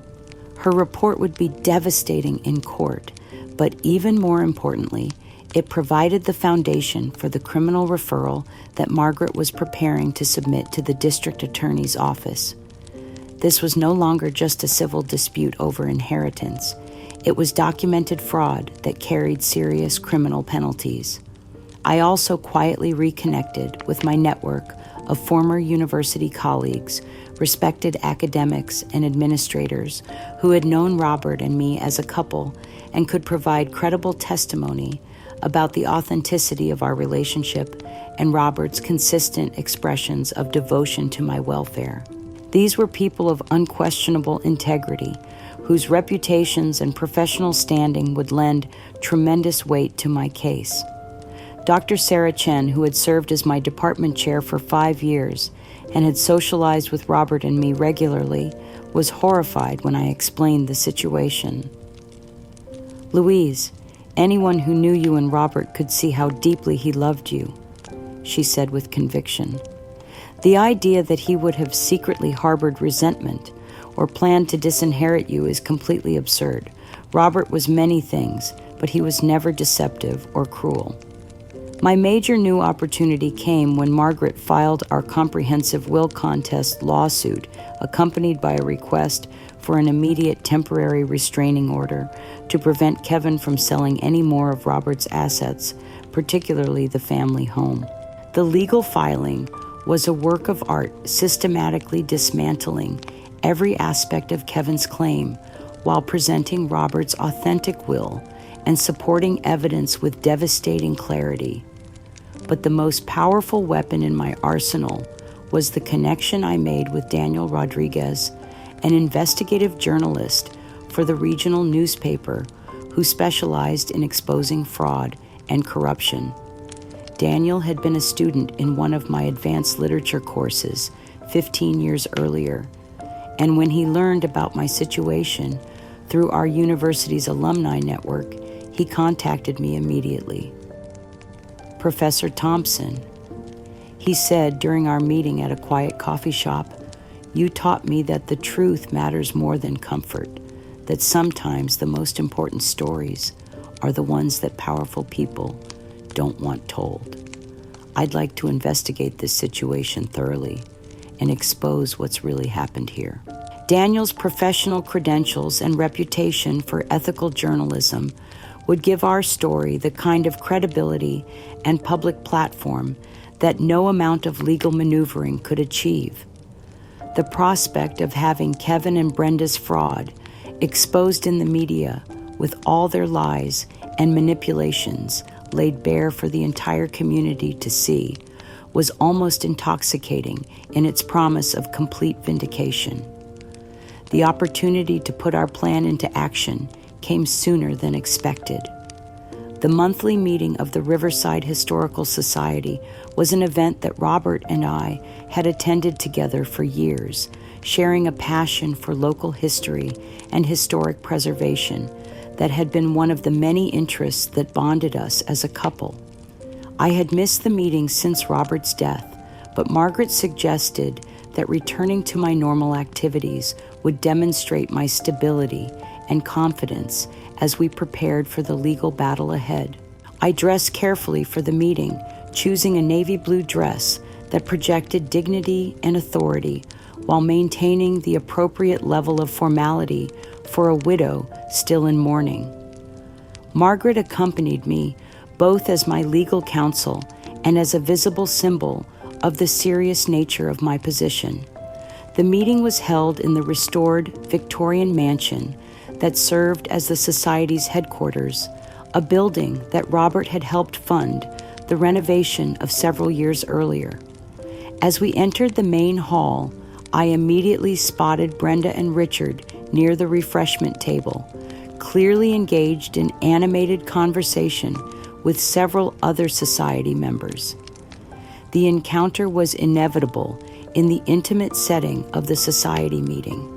Her report would be devastating in court, but even more importantly, it provided the foundation for the criminal referral that Margaret was preparing to submit to the district attorney's office. This was no longer just a civil dispute over inheritance. It was documented fraud that carried serious criminal penalties. I also quietly reconnected with my network of former university colleagues, respected academics and administrators who had known Robert and me as a couple and could provide credible testimony about the authenticity of our relationship and Robert's consistent expressions of devotion to my welfare. These were people of unquestionable integrity, whose reputations and professional standing would lend tremendous weight to my case. Dr. Sarah Chen, who had served as my department chair for 5 years and had socialized with Robert and me regularly, was horrified when I explained the situation. "Louise, anyone who knew you and Robert could see how deeply he loved you," she said with conviction. "The idea that he would have secretly harbored resentment or planned to disinherit you is completely absurd. Robert was many things, but he was never deceptive or cruel. My major new opportunity came when Margaret filed our comprehensive will contest lawsuit, accompanied by a request for an immediate temporary restraining order to prevent Kevin from selling any more of Robert's assets, particularly the family home. The legal filing was a work of art, systematically dismantling every aspect of Kevin's claim while presenting Robert's authentic will and supporting evidence with devastating clarity. But the most powerful weapon in my arsenal was the connection I made with Daniel Rodriguez, an investigative journalist for the regional newspaper who specialized in exposing fraud and corruption. Daniel had been a student in one of my advanced literature courses 15 years earlier, and when he learned about my situation through our university's alumni network, he contacted me immediately. Professor Thompson, he said during our meeting at a quiet coffee shop, "You taught me that the truth matters more than comfort, that sometimes the most important stories are the ones that powerful people don't want told. I'd like to investigate this situation thoroughly and expose what's really happened here." Daniel's professional credentials and reputation for ethical journalism would give our story the kind of credibility and public platform that no amount of legal maneuvering could achieve. The prospect of having Kevin and Brenda's fraud exposed in the media with all their lies and manipulations laid bare for the entire community to see was almost intoxicating in its promise of complete vindication. The opportunity to put our plan into action came sooner than expected. The monthly meeting of the Riverside Historical Society was an event that Robert and I had attended together for years, sharing a passion for local history and historic preservation that had been one of the many interests that bonded us as a couple. I had missed the meeting since Robert's death, but Margaret suggested that returning to my normal activities would demonstrate my stability and confidence as we prepared for the legal battle ahead. I dressed carefully for the meeting, choosing a navy blue dress that projected dignity and authority while maintaining the appropriate level of formality for a widow still in mourning. Margaret accompanied me both as my legal counsel and as a visible symbol of the serious nature of my position. The meeting was held in the restored Victorian mansion that served as the Society's headquarters, a building that Robert had helped fund the renovation of several years earlier. As we entered the main hall, I immediately spotted Brenda and Richard near the refreshment table, clearly engaged in animated conversation with several other Society members. The encounter was inevitable in the intimate setting of the Society meeting.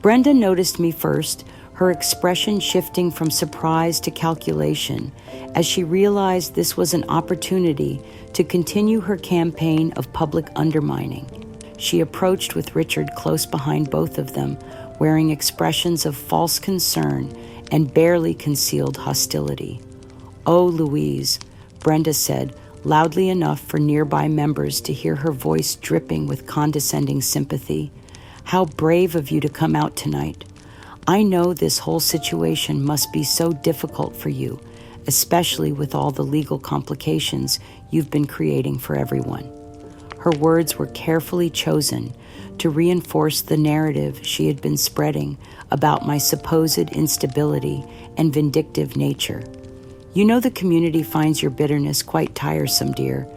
Brenda noticed me first, her expression shifting from surprise to calculation as she realized this was an opportunity to continue her campaign of public undermining. She approached with Richard close behind both of them, wearing expressions of false concern and barely concealed hostility. "Oh, Louise," Brenda said, loudly enough for nearby members to hear her voice dripping with condescending sympathy. "How brave of you to come out tonight. I know this whole situation must be so difficult for you, especially with all the legal complications you've been creating for everyone." Her words were carefully chosen to reinforce the narrative she had been spreading about my supposed instability and vindictive nature. "You know the community finds your bitterness quite tiresome, dear.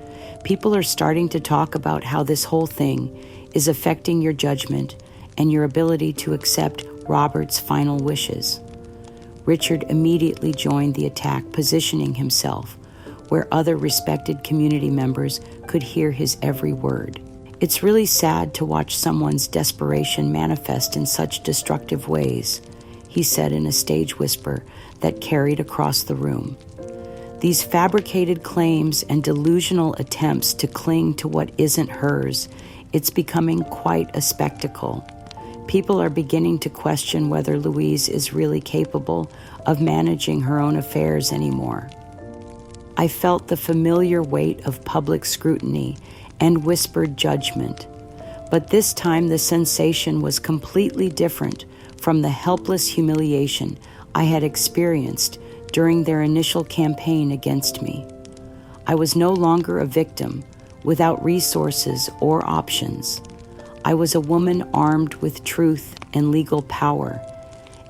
People are starting to talk about how this whole thing is affecting your judgment and your ability to accept Robert's final wishes." Richard immediately joined the attack, positioning himself where other respected community members could hear his every word. "It's really sad to watch someone's desperation manifest in such destructive ways," he said in a stage whisper that carried across the room. "These fabricated claims and delusional attempts to cling to what isn't hers, it's becoming quite a spectacle. People are beginning to question whether Louise is really capable of managing her own affairs anymore. I felt the familiar weight of public scrutiny and whispered judgment, but this time the sensation was completely different from the helpless humiliation I had experienced during their initial campaign against me. I was no longer a victim, without resources or options. I was a woman armed with truth and legal power,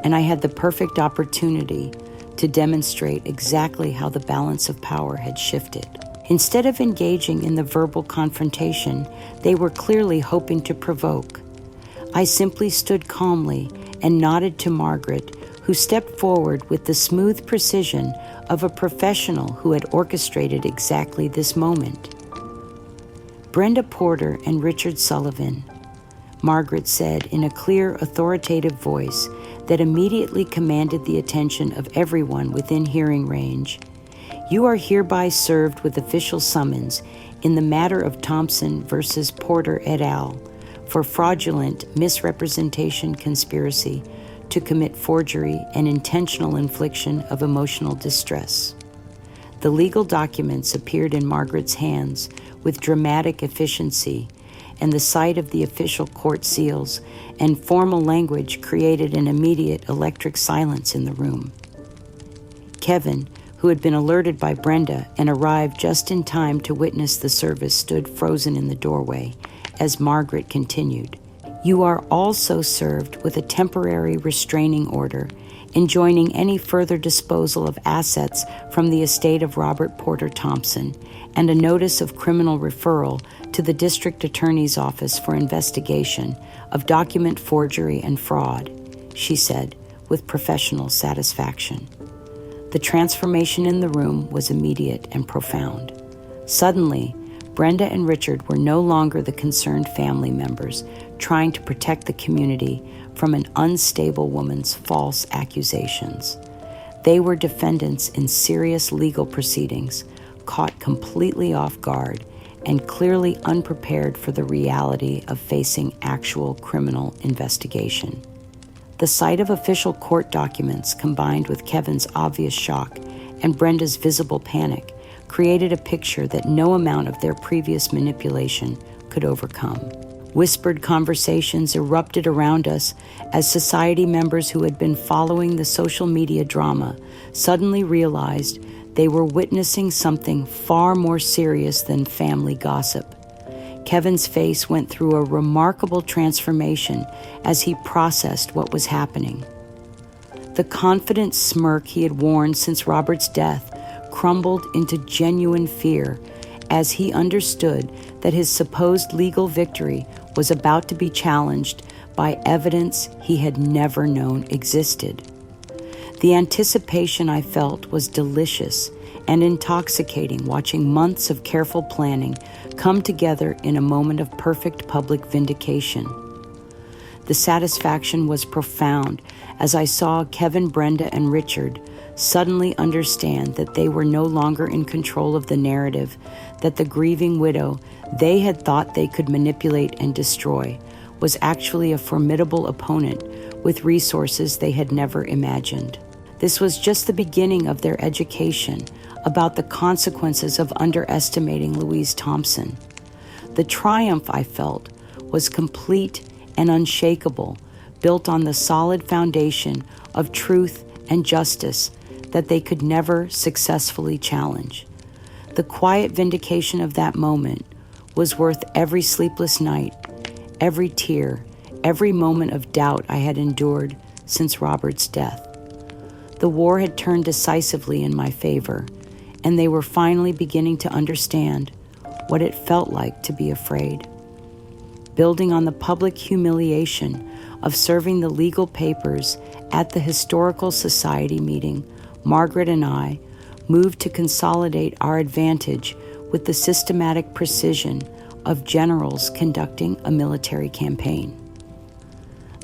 and I had the perfect opportunity to demonstrate exactly how the balance of power had shifted. Instead of engaging in the verbal confrontation they were clearly hoping to provoke, I simply stood calmly and nodded to Margaret, who stepped forward with the smooth precision of a professional who had orchestrated exactly this moment. "Brenda Porter and Richard Sullivan," Margaret said in a clear, authoritative voice that immediately commanded the attention of everyone within hearing range. "You are hereby served with official summons in the matter of Thompson versus Porter et al. For fraudulent misrepresentation conspiracy to commit forgery and intentional infliction of emotional distress." The legal documents appeared in Margaret's hands with dramatic efficiency, and the sight of the official court seals and formal language created an immediate electric silence in the room. Kevin, who had been alerted by Brenda and arrived just in time to witness the service, stood frozen in the doorway as Margaret continued. "You are also served with a temporary restraining order enjoining any further disposal of assets from the estate of Robert Porter Thompson and a notice of criminal referral to the District Attorney's Office for investigation of document forgery and fraud," she said with professional satisfaction. The transformation in the room was immediate and profound. Suddenly, Brenda and Richard were no longer the concerned family members trying to protect the community from an unstable woman's false accusations. They were defendants in serious legal proceedings, caught completely off guard and clearly unprepared for the reality of facing actual criminal investigation. The sight of official court documents combined with Kevin's obvious shock and Brenda's visible panic created a picture that no amount of their previous manipulation could overcome. Whispered conversations erupted around us as society members who had been following the social media drama suddenly realized they were witnessing something far more serious than family gossip. Kevin's face went through a remarkable transformation as he processed what was happening. The confident smirk he had worn since Robert's death crumbled into genuine fear as he understood that his supposed legal victory was about to be challenged by evidence he had never known existed. The anticipation I felt was delicious and intoxicating, watching months of careful planning come together in a moment of perfect public vindication. The satisfaction was profound as I saw Kevin, Brenda, and Richard suddenly understand that they were no longer in control of the narrative, that the grieving widow they had thought they could manipulate and destroy was actually a formidable opponent with resources they had never imagined. This was just the beginning of their education about the consequences of underestimating Louise Thompson. The triumph I felt was complete and unshakable, built on the solid foundation of truth and justice that they could never successfully challenge. The quiet vindication of that moment was worth every sleepless night, every tear, every moment of doubt I had endured since Robert's death. The war had turned decisively in my favor, and they were finally beginning to understand what it felt like to be afraid. Building on the public humiliation of serving the legal papers at the Historical Society meeting, Margaret and I moved to consolidate our advantage with the systematic precision of generals conducting a military campaign.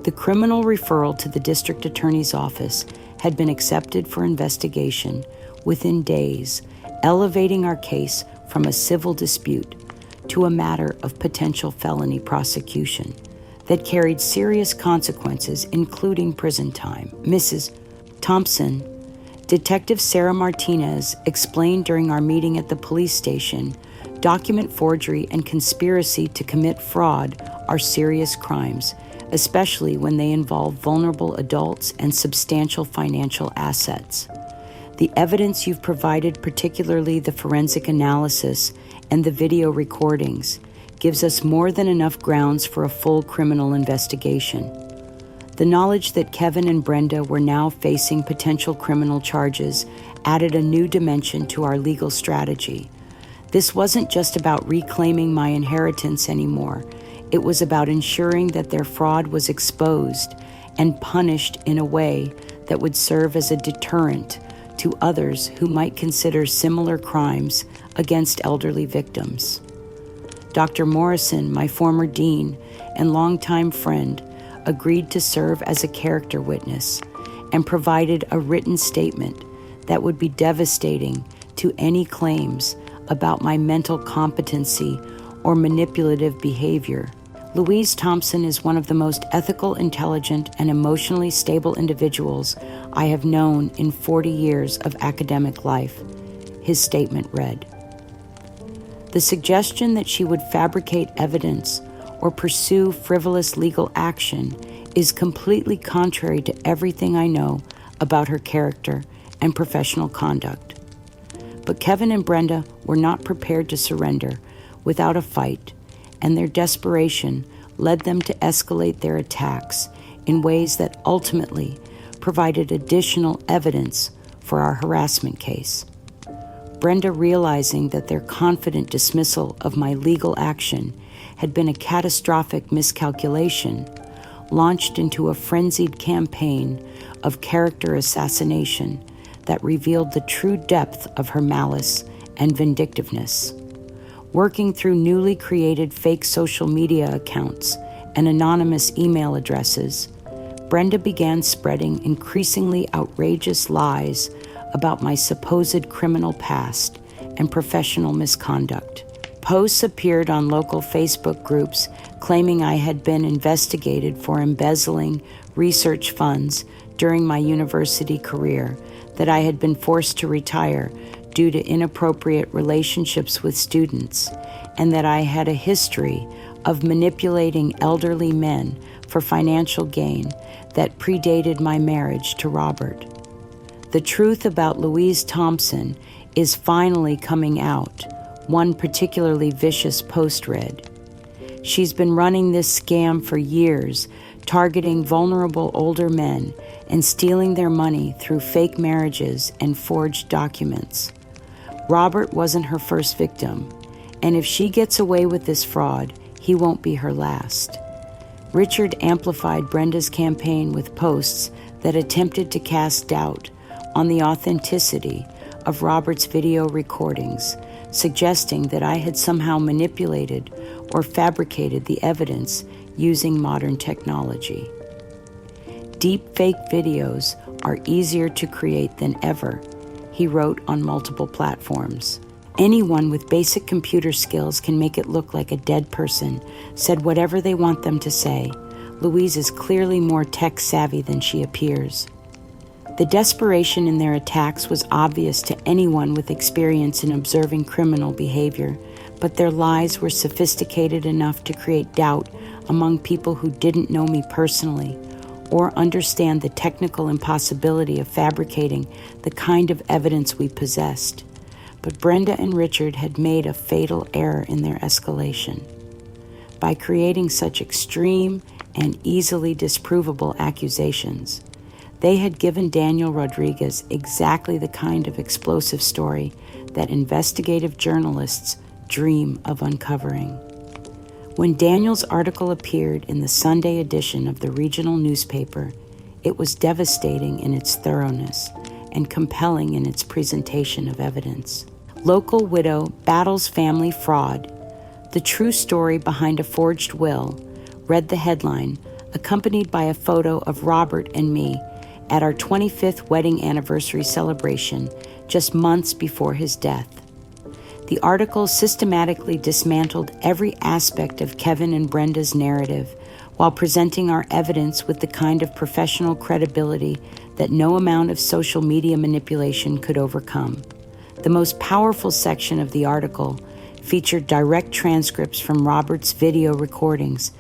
The criminal referral to the district attorney's office had been accepted for investigation within days, elevating our case from a civil dispute to a matter of potential felony prosecution. that carried serious consequences, including prison time. Mrs. Thompson, Detective Sarah Martinez, explained during our meeting at the police station, document forgery and conspiracy to commit fraud are serious crimes, especially when they involve vulnerable adults and substantial financial assets. The evidence you've provided, particularly the forensic analysis and the video recordings, gives us more than enough grounds for a full criminal investigation. The knowledge that Kevin and Brenda were now facing potential criminal charges added a new dimension to our legal strategy. This wasn't just about reclaiming my inheritance anymore. It was about ensuring that their fraud was exposed and punished in a way that would serve as a deterrent to others who might consider similar crimes against elderly victims. Dr. Morrison, my former dean and longtime friend, agreed to serve as a character witness and provided a written statement that would be devastating to any claims about my mental competency or manipulative behavior. Louise Thompson is one of the most ethical, intelligent, and emotionally stable individuals I have known in 40 years of academic life, his statement read. The suggestion that she would fabricate evidence or pursue frivolous legal action is completely contrary to everything I know about her character and professional conduct. But Kevin and Brenda were not prepared to surrender without a fight, and their desperation led them to escalate their attacks in ways that ultimately provided additional evidence for our harassment case. Brenda, realizing that their confident dismissal of my legal action had been a catastrophic miscalculation, launched into a frenzied campaign of character assassination that revealed the true depth of her malice and vindictiveness. Working through newly created fake social media accounts and anonymous email addresses, Brenda began spreading increasingly outrageous lies about my supposed criminal past and professional misconduct. Posts appeared on local Facebook groups claiming I had been investigated for embezzling research funds during my university career, that I had been forced to retire due to inappropriate relationships with students, and that I had a history of manipulating elderly men for financial gain that predated my marriage to Robert. The truth about Louise Thompson is finally coming out, one particularly vicious post read. She's been running this scam for years, targeting vulnerable older men and stealing their money through fake marriages and forged documents. Robert wasn't her first victim, and if she gets away with this fraud, he won't be her last. Richard amplified Brenda's campaign with posts that attempted to cast doubt on the authenticity of Robert's video recordings, suggesting that I had somehow manipulated or fabricated the evidence using modern technology. Deep fake videos are easier to create than ever, he wrote on multiple platforms. Anyone with basic computer skills can make it look like a dead person said whatever they want them to say. Louise is clearly more tech-savvy than she appears. The desperation in their attacks was obvious to anyone with experience in observing criminal behavior, but their lies were sophisticated enough to create doubt among people who didn't know me personally or understand the technical impossibility of fabricating the kind of evidence we possessed. But Brenda and Richard had made a fatal error in their escalation. By creating such extreme and easily disprovable accusations, they had given Daniel Rodriguez exactly the kind of explosive story that investigative journalists dream of uncovering. When Daniel's article appeared in the Sunday edition of the regional newspaper, it was devastating in its thoroughness and compelling in its presentation of evidence. Local widow battles family fraud. The true story behind a forged will, read the headline, accompanied by a photo of Robert and me at our 25th wedding anniversary celebration just months before his death. The article systematically dismantled every aspect of Kevin and Brenda's narrative while presenting our evidence with the kind of professional credibility that no amount of social media manipulation could overcome. The most powerful section of the article featured direct transcripts from Robert's video recordings,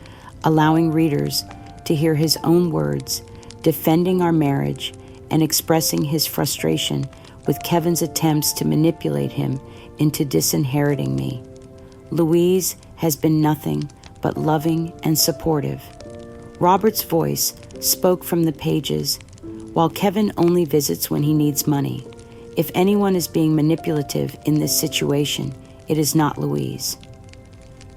allowing readers to hear his own words, defending our marriage and expressing his frustration with Kevin's attempts to manipulate him into disinheriting me. Louise has been nothing but loving and supportive. Robert's voice spoke from the pages, while Kevin only visits when he needs money. If anyone is being manipulative in this situation, it is not Louise.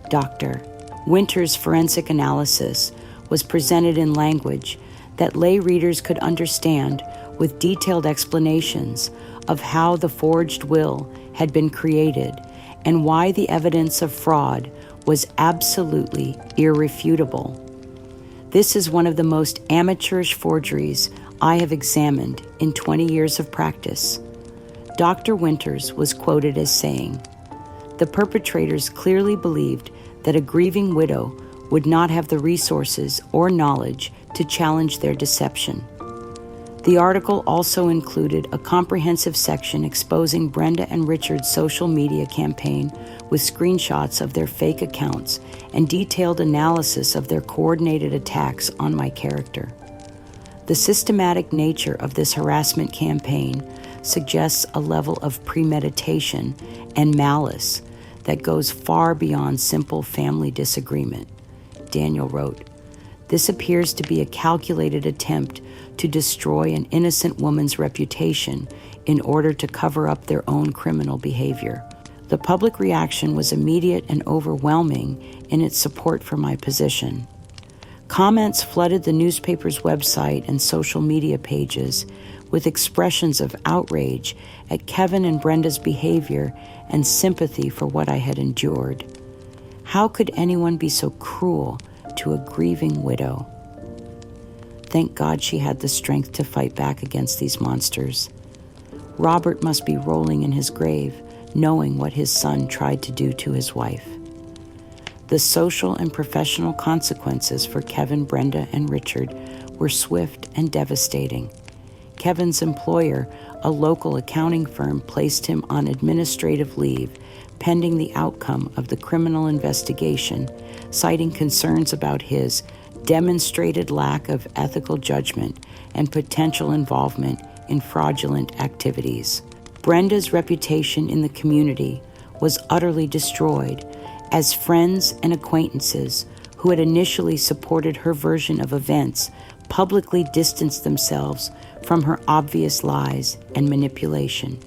Dr. Winter's forensic analysis was presented in language that lay readers could understand, with detailed explanations of how the forged will had been created and why the evidence of fraud was absolutely irrefutable. This is one of the most amateurish forgeries I have examined in 20 years of practice. Dr. Winters was quoted as saying, "The perpetrators clearly believed that a grieving widow would not have the resources or knowledge to challenge their deception." The article also included a comprehensive section exposing Brenda and Richard's social media campaign with screenshots of their fake accounts and detailed analysis of their coordinated attacks on my character. The systematic nature of this harassment campaign suggests a level of premeditation and malice that goes far beyond simple family disagreement. Daniel wrote, "This appears to be a calculated attempt to destroy an innocent woman's reputation in order to cover up their own criminal behavior." The public reaction was immediate and overwhelming in its support for my position. Comments flooded the newspaper's website and social media pages with expressions of outrage at Kevin and Brenda's behavior and sympathy for what I had endured. How could anyone be so cruel to a grieving widow? Thank God she had the strength to fight back against these monsters. Robert must be rolling in his grave, knowing what his son tried to do to his wife. The social and professional consequences for Kevin, Brenda, and Richard were swift and devastating. Kevin's employer, a local accounting firm, placed him on administrative leave pending the outcome of the criminal investigation, citing concerns about his demonstrated lack of ethical judgment and potential involvement in fraudulent activities. Brenda's reputation in the community was utterly destroyed, as friends and acquaintances who had initially supported her version of events publicly distanced themselves from her obvious lies and manipulation.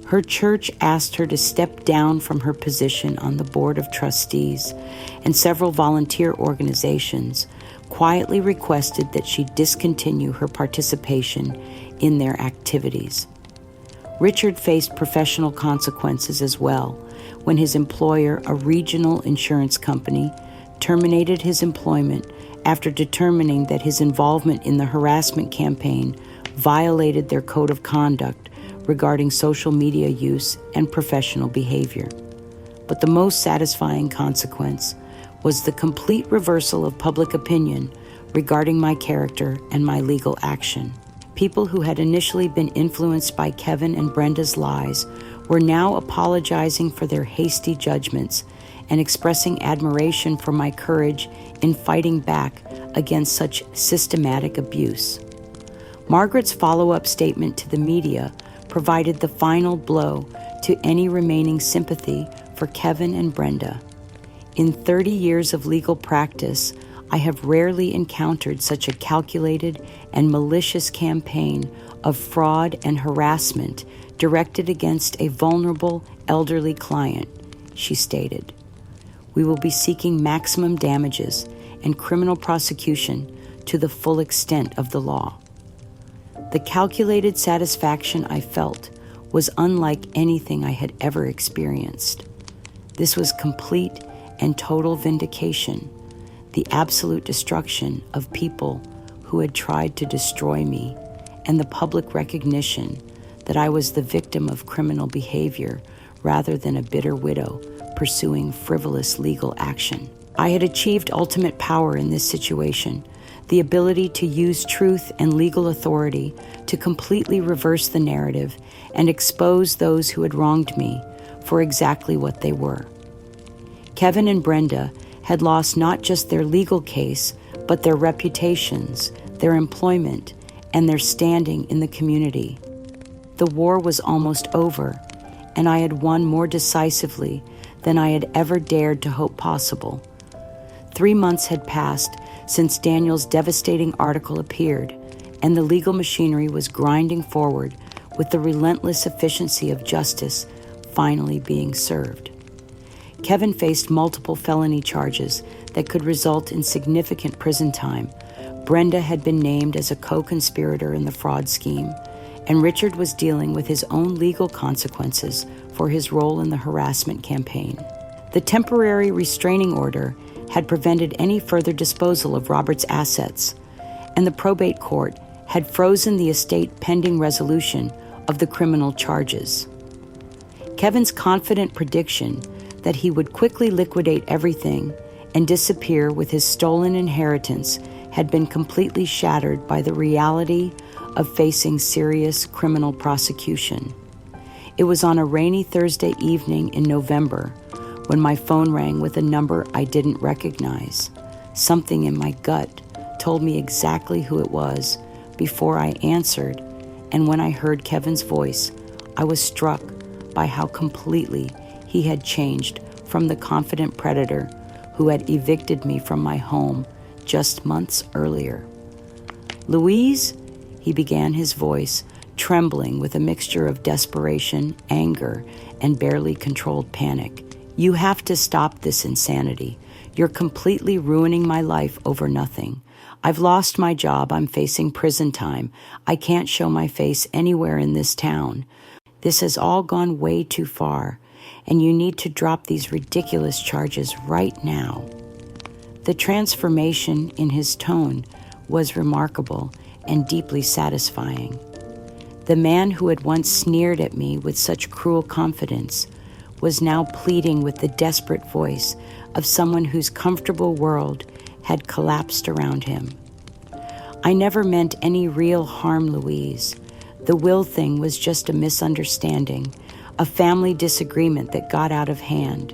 Her church asked her to step down from her position on the board of trustees, and several volunteer organizations quietly requested that she discontinue her participation in their activities. Richard faced professional consequences as well when his employer, a regional insurance company, terminated his employment after determining that his involvement in the harassment campaign violated their code of conduct regarding social media use and professional behavior. But the most satisfying consequence was the complete reversal of public opinion regarding my character and my legal action. People who had initially been influenced by Kevin and Brenda's lies were now apologizing for their hasty judgments and expressing admiration for my courage in fighting back against such systematic abuse. Margaret's follow-up statement to the media provided the final blow to any remaining sympathy for Kevin and Brenda. In 30 years of legal practice, I have rarely encountered such a calculated and malicious campaign of fraud and harassment directed against a vulnerable elderly client, she stated. We will be seeking maximum damages and criminal prosecution to the full extent of the law. The calculated satisfaction I felt was unlike anything I had ever experienced. This was complete and total vindication, the absolute destruction of people who had tried to destroy me, and the public recognition that I was the victim of criminal behavior rather than a bitter widow pursuing frivolous legal action. I had achieved ultimate power in this situation, the ability to use truth and legal authority to completely reverse the narrative and expose those who had wronged me for exactly what they were. Kevin and Brenda had lost not just their legal case, but their reputations, their employment, and their standing in the community. The war was almost over, and I had won more decisively than I had ever dared to hope possible. 3 months had passed since Daniel's devastating article appeared, and the legal machinery was grinding forward with the relentless efficiency of justice finally being served. Kevin faced multiple felony charges that could result in significant prison time. Brenda had been named as a co-conspirator in the fraud scheme, and Richard was dealing with his own legal consequences for his role in the harassment campaign. The temporary restraining order had prevented any further disposal of Robert's assets, and the probate court had frozen the estate pending resolution of the criminal charges. Kevin's confident prediction that he would quickly liquidate everything and disappear with his stolen inheritance had been completely shattered by the reality of facing serious criminal prosecution. It was on a rainy Thursday evening in November when my phone rang with a number I didn't recognize. Something in my gut told me exactly who it was before I answered, and when I heard Kevin's voice, I was struck by how completely he had changed from the confident predator who had evicted me from my home just months earlier. "Louise," he began, his voice trembling with a mixture of desperation, anger, and barely controlled panic. "You have to stop this insanity. You're completely ruining my life over nothing. I've lost my job. I'm facing prison time. I can't show my face anywhere in this town. This has all gone way too far, and you need to drop these ridiculous charges right now." The transformation in his tone was remarkable and deeply satisfying. The man who had once sneered at me with such cruel confidence was now pleading with the desperate voice of someone whose comfortable world had collapsed around him. "I never meant any real harm, Louise. The will thing was just a misunderstanding, a family disagreement that got out of hand.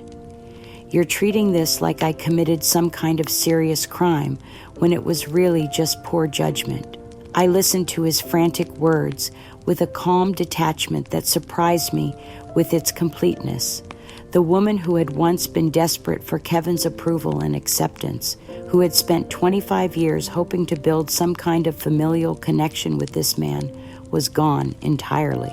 You're treating this like I committed some kind of serious crime when it was really just poor judgment." I listened to his frantic words with a calm detachment that surprised me with its completeness. The woman who had once been desperate for Kevin's approval and acceptance, who had spent 25 years hoping to build some kind of familial connection with this man, was gone entirely.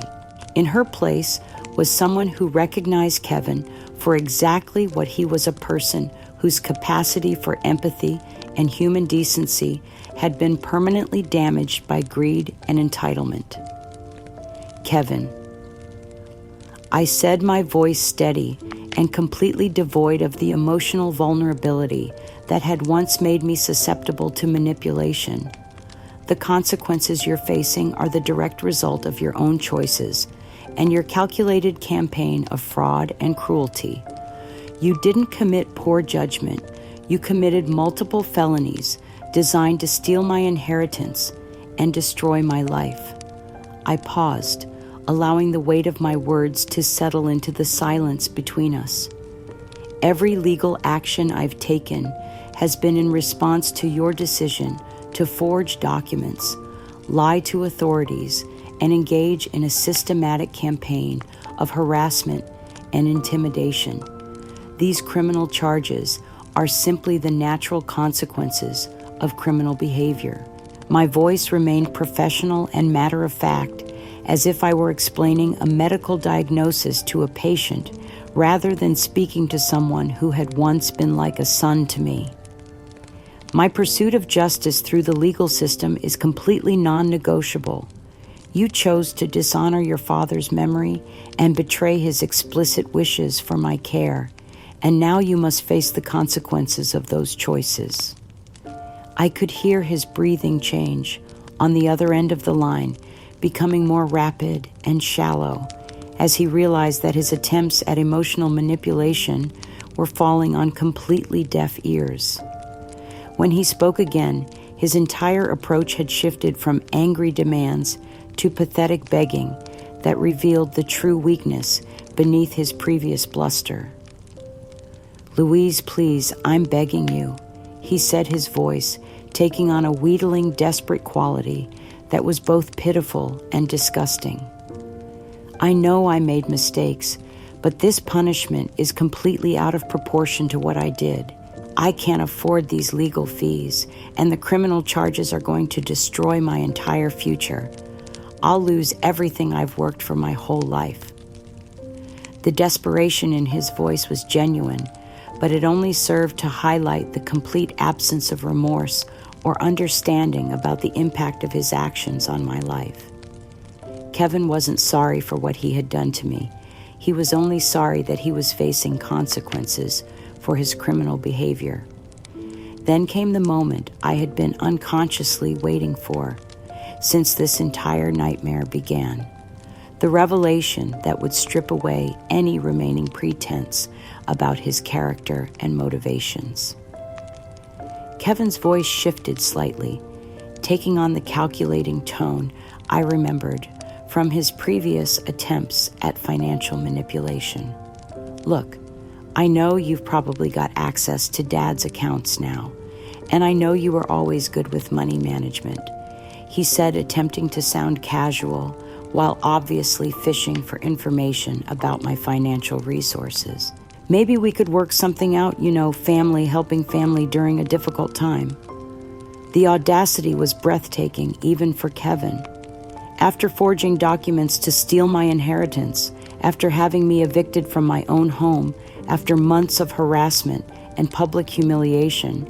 In her place was someone who recognized Kevin for exactly what he was, a person whose capacity for empathy and human decency had been permanently damaged by greed and entitlement. "Kevin," I said, my voice steady and completely devoid of the emotional vulnerability that had once made me susceptible to manipulation. "The consequences you're facing are the direct result of your own choices and your calculated campaign of fraud and cruelty. You didn't commit poor judgment. You committed multiple felonies designed to steal my inheritance and destroy my life." I paused, allowing the weight of my words to settle into the silence between us. "Every legal action I've taken has been in response to your decision to forge documents, lie to authorities, and engage in a systematic campaign of harassment and intimidation. These criminal charges are simply the natural consequences of criminal behavior." My voice remained professional and matter-of-fact, as if I were explaining a medical diagnosis to a patient rather than speaking to someone who had once been like a son to me. "My pursuit of justice through the legal system is completely non-negotiable. You chose to dishonor your father's memory and betray his explicit wishes for my care, and now you must face the consequences of those choices." I could hear his breathing change on the other end of the line, becoming more rapid and shallow, as he realized that his attempts at emotional manipulation were falling on completely deaf ears. When he spoke again, his entire approach had shifted from angry demands to pathetic begging that revealed the true weakness beneath his previous bluster. "Louise, please, I'm begging you," he said, his voice taking on a wheedling, desperate quality that was both pitiful and disgusting. "I know I made mistakes, but this punishment is completely out of proportion to what I did. I can't afford these legal fees, and the criminal charges are going to destroy my entire future. I'll lose everything I've worked for my whole life." The desperation in his voice was genuine, but it only served to highlight the complete absence of remorse or understanding about the impact of his actions on my life. Kevin wasn't sorry for what he had done to me. He was only sorry that he was facing consequences for his criminal behavior. Then came the moment I had been unconsciously waiting for since this entire nightmare began. The revelation that would strip away any remaining pretense about his character and motivations. Kevin's voice shifted slightly, taking on the calculating tone I remembered from his previous attempts at financial manipulation. "Look, I know you've probably got access to Dad's accounts now, and I know you were always good with money management," he said, attempting to sound casual while obviously fishing for information about my financial resources. "Maybe we could work something out, family helping family during a difficult time." The audacity was breathtaking even for Kevin. After forging documents to steal my inheritance, after having me evicted from my own home, after months of harassment and public humiliation,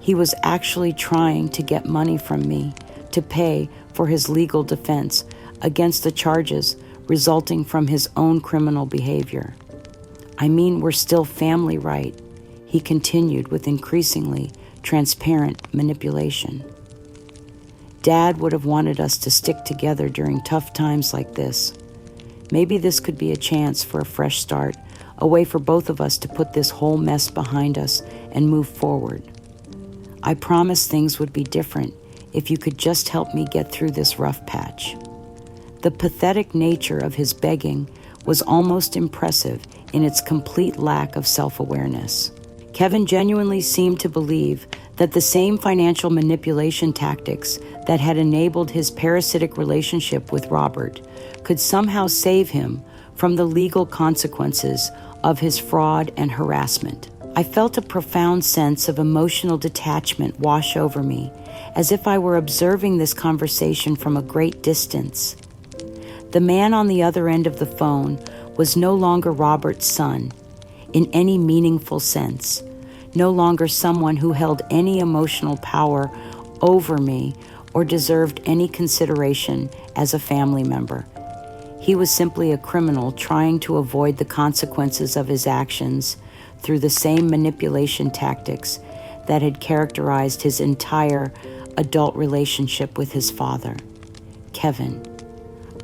he was actually trying to get money from me to pay for his legal defense against the charges resulting from his own criminal behavior. "I mean, we're still family, right?" he continued with increasingly transparent manipulation. "Dad would have wanted us to stick together during tough times like this. Maybe this could be a chance for a fresh start, a way for both of us to put this whole mess behind us and move forward. I promised things would be different if you could just help me get through this rough patch." The pathetic nature of his begging was almost impressive in its complete lack of self-awareness. Kevin genuinely seemed to believe that the same financial manipulation tactics that had enabled his parasitic relationship with Robert could somehow save him from the legal consequences of his fraud and harassment. I felt a profound sense of emotional detachment wash over me, as if I were observing this conversation from a great distance. The man on the other end of the phone was no longer Robert's son, in any meaningful sense, no longer someone who held any emotional power over me or deserved any consideration as a family member. He was simply a criminal trying to avoid the consequences of his actions through the same manipulation tactics that had characterized his entire adult relationship with his father. "Kevin,"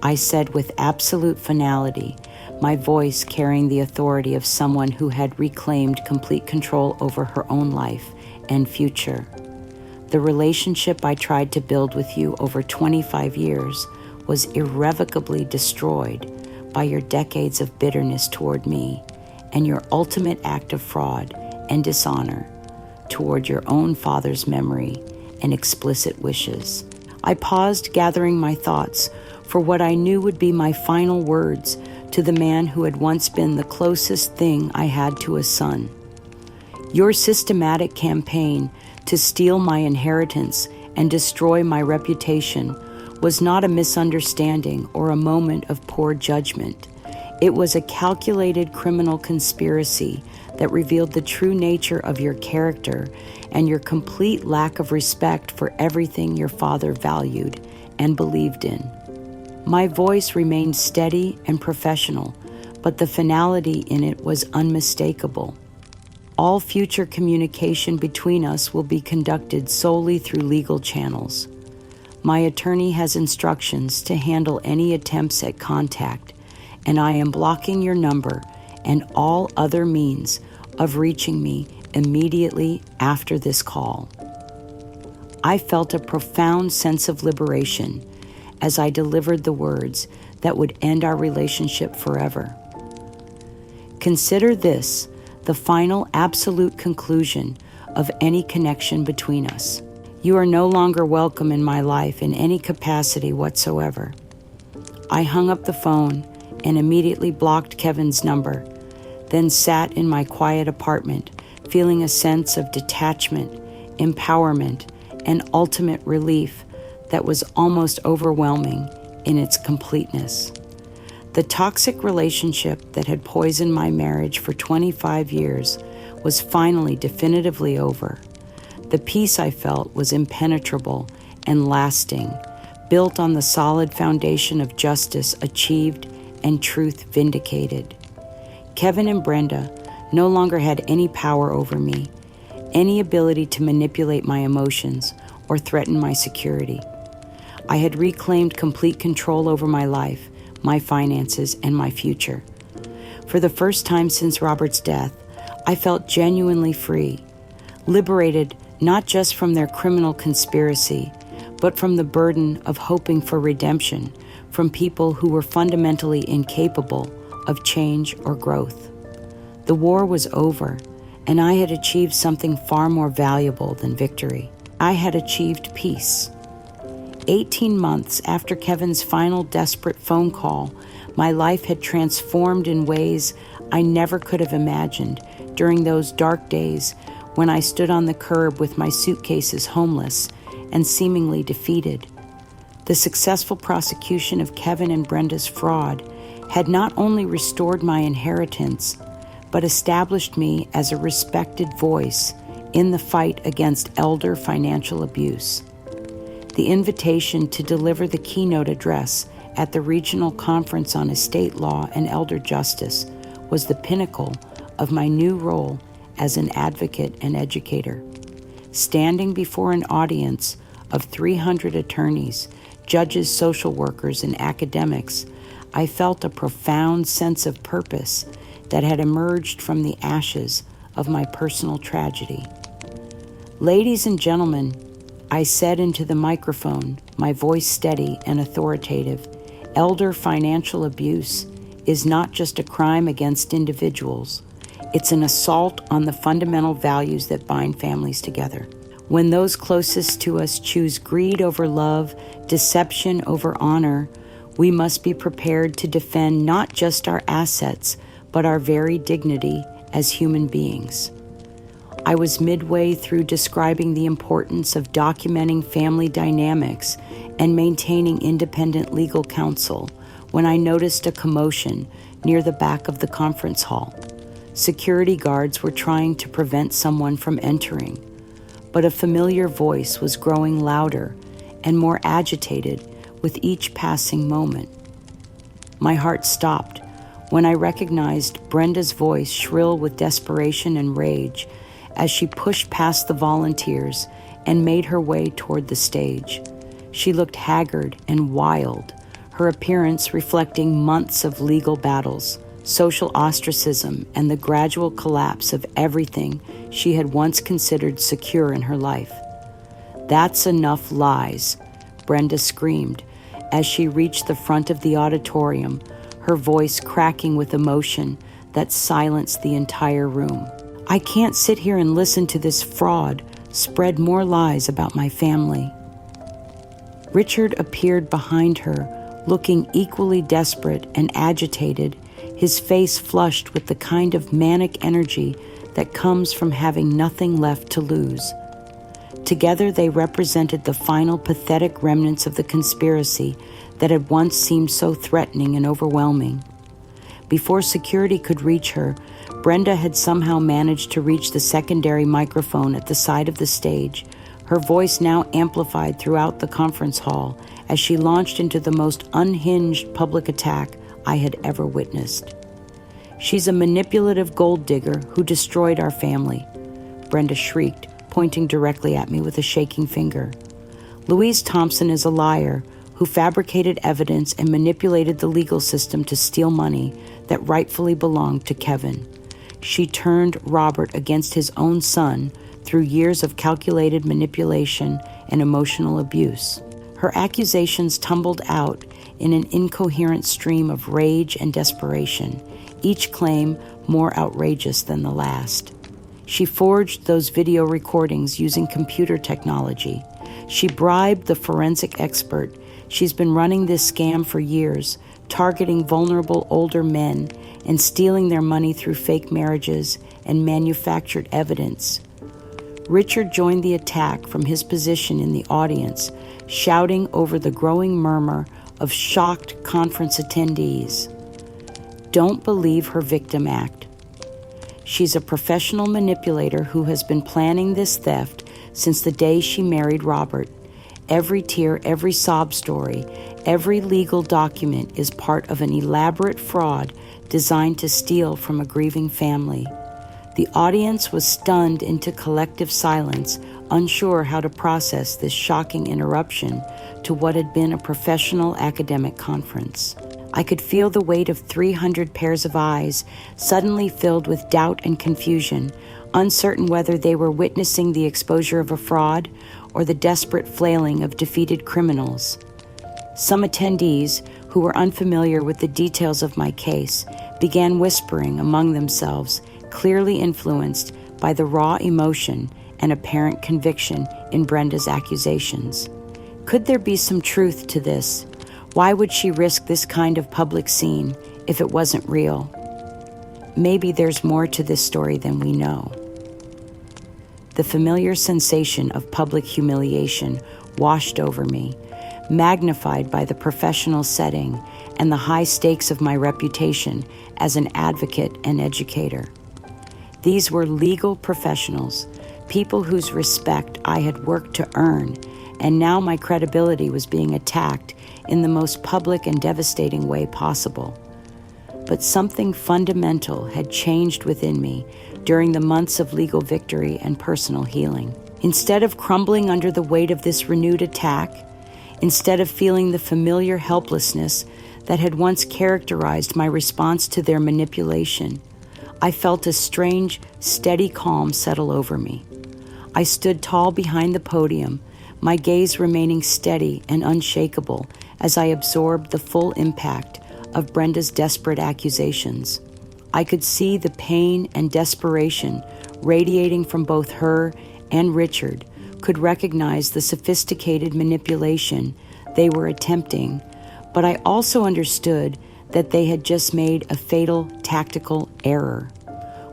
I said with absolute finality, my voice carrying the authority of someone who had reclaimed complete control over her own life and future. "The relationship I tried to build with you over 25 years was irrevocably destroyed by your decades of bitterness toward me and your ultimate act of fraud and dishonor toward your own father's memory and explicit wishes." I paused, gathering my thoughts for what I knew would be my final words to the man who had once been the closest thing I had to a son. "Your systematic campaign to steal my inheritance and destroy my reputation was not a misunderstanding or a moment of poor judgment. It was a calculated criminal conspiracy that revealed the true nature of your character and your complete lack of respect for everything your father valued and believed in." My voice remained steady and professional, but the finality in it was unmistakable. "All future communication between us will be conducted solely through legal channels. My attorney has instructions to handle any attempts at contact, and I am blocking your number and all other means of reaching me immediately after this call. I felt a profound sense of liberation as I delivered the words that would end our relationship forever. Consider this the final absolute conclusion of any connection between us. You are no longer welcome in my life in any capacity whatsoever. I hung up the phone and immediately blocked Kevin's number, then sat in my quiet apartment, feeling a sense of detachment, empowerment, and ultimate relief that was almost overwhelming in its completeness. The toxic relationship that had poisoned my marriage for 25 years was finally definitively over. The peace I felt was impenetrable and lasting, built on the solid foundation of justice achieved and truth vindicated. Kevin and Brenda no longer had any power over me, any ability to manipulate my emotions or threaten my security. I had reclaimed complete control over my life, my finances, and my future. For the first time since Robert's death, I felt genuinely free, liberated not just from their criminal conspiracy, but from the burden of hoping for redemption from people who were fundamentally incapable of change or growth. The war was over, and I had achieved something far more valuable than victory. I had achieved peace. 18 months after Kevin's final desperate phone call, my life had transformed in ways I never could have imagined during those dark days when I stood on the curb with my suitcases homeless and seemingly defeated. The successful prosecution of Kevin and Brenda's fraud had not only restored my inheritance, but established me as a respected voice in the fight against elder financial abuse. The invitation to deliver the keynote address at the Regional Conference on Estate Law and Elder Justice was the pinnacle of my new role as an advocate and educator. Standing before an audience of 300 attorneys, judges, social workers, and academics, I felt a profound sense of purpose that had emerged from the ashes of my personal tragedy. Ladies and gentlemen, I said into the microphone, my voice steady and authoritative, elder financial abuse is not just a crime against individuals. It's an assault on the fundamental values that bind families together. When those closest to us choose greed over love, deception over honor, we must be prepared to defend not just our assets, but our very dignity as human beings. I was midway through describing the importance of documenting family dynamics and maintaining independent legal counsel when I noticed a commotion near the back of the conference hall. Security guards were trying to prevent someone from entering, but a familiar voice was growing louder and more agitated with each passing moment. My heart stopped when I recognized Brenda's voice shrill with desperation and rage as she pushed past the volunteers and made her way toward the stage. She looked haggard and wild, her appearance reflecting months of legal battles, social ostracism, and the gradual collapse of everything she had once considered secure in her life. "That's enough lies," Brenda screamed as she reached the front of the auditorium, her voice cracking with emotion that silenced the entire room. "I can't sit here and listen to this fraud spread more lies about my family." Richard appeared behind her, looking equally desperate and agitated, his face flushed with the kind of manic energy that comes from having nothing left to lose. Together they represented the final pathetic remnants of the conspiracy that had once seemed so threatening and overwhelming. Before security could reach her, Brenda had somehow managed to reach the secondary microphone at the side of the stage, her voice now amplified throughout the conference hall as she launched into the most unhinged public attack I had ever witnessed. "She's a manipulative gold digger who destroyed our family," Brenda shrieked, pointing directly at me with a shaking finger. "Louise Thompson is a liar who fabricated evidence and manipulated the legal system to steal money that rightfully belonged to Kevin. she turned Robert against his own son through years of calculated manipulation and emotional abuse. Her accusations tumbled out in an incoherent stream of rage and desperation, each claim more outrageous than the last. She forged those video recordings using computer technology. She bribed the forensic expert. She's been running this scam for years, targeting vulnerable older men and stealing their money through fake marriages and manufactured evidence. Richard joined the attack from his position in the audience, shouting over the growing murmur of shocked conference attendees. Don't believe her victim act. She's a professional manipulator who has been planning this theft since the day she married Robert. Every tear, every sob story, every legal document is part of an elaborate fraud designed to steal from a grieving family. The audience was stunned into collective silence, unsure how to process this shocking interruption to what had been a professional academic conference. I could feel the weight of 300 pairs of eyes, suddenly filled with doubt and confusion, uncertain whether they were witnessing the exposure of a fraud or the desperate flailing of defeated criminals. Some attendees, who were unfamiliar with the details of my case, began whispering among themselves, clearly influenced by the raw emotion and apparent conviction in Brenda's accusations. Could there be some truth to this? Why would she risk this kind of public scene if it wasn't real? Maybe there's more to this story than we know. The familiar sensation of public humiliation washed over me, magnified by the professional setting and the high stakes of my reputation as an advocate and educator. These were legal professionals, people whose respect I had worked to earn, and now my credibility was being attacked in the most public and devastating way possible. But something fundamental had changed within me during the months of legal victory and personal healing. Instead of crumbling under the weight of this renewed attack, instead of feeling the familiar helplessness that had once characterized my response to their manipulation, I felt a strange, steady calm settle over me. I stood tall behind the podium, my gaze remaining steady and unshakable as I absorbed the full impact of Brenda's desperate accusations. I could see the pain and desperation radiating from both her and Richard, could recognize the sophisticated manipulation they were attempting, but I also understood that they had just made a fatal tactical error.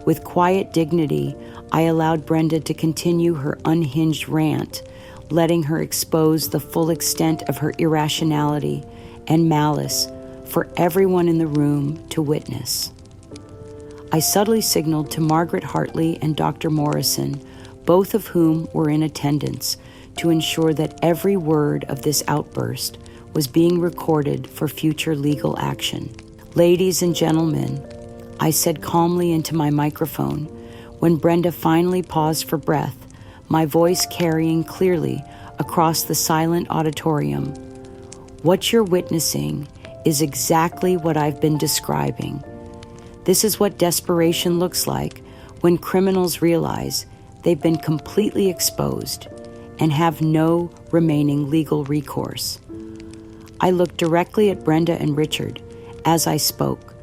With quiet dignity, I allowed Brenda to continue her unhinged rant, letting her expose the full extent of her irrationality and malice for everyone in the room to witness. I subtly signaled to Margaret Hartley and Dr. Morrison, both of whom were in attendance, to ensure that every word of this outburst was being recorded for future legal action. Ladies and gentlemen, I said calmly into my microphone when Brenda finally paused for breath, my voice carrying clearly across the silent auditorium. What you're witnessing is exactly what I've been describing. This is what desperation looks like when criminals realize they've been completely exposed and have no remaining legal recourse. I looked directly at Brenda and Richard as I spoke,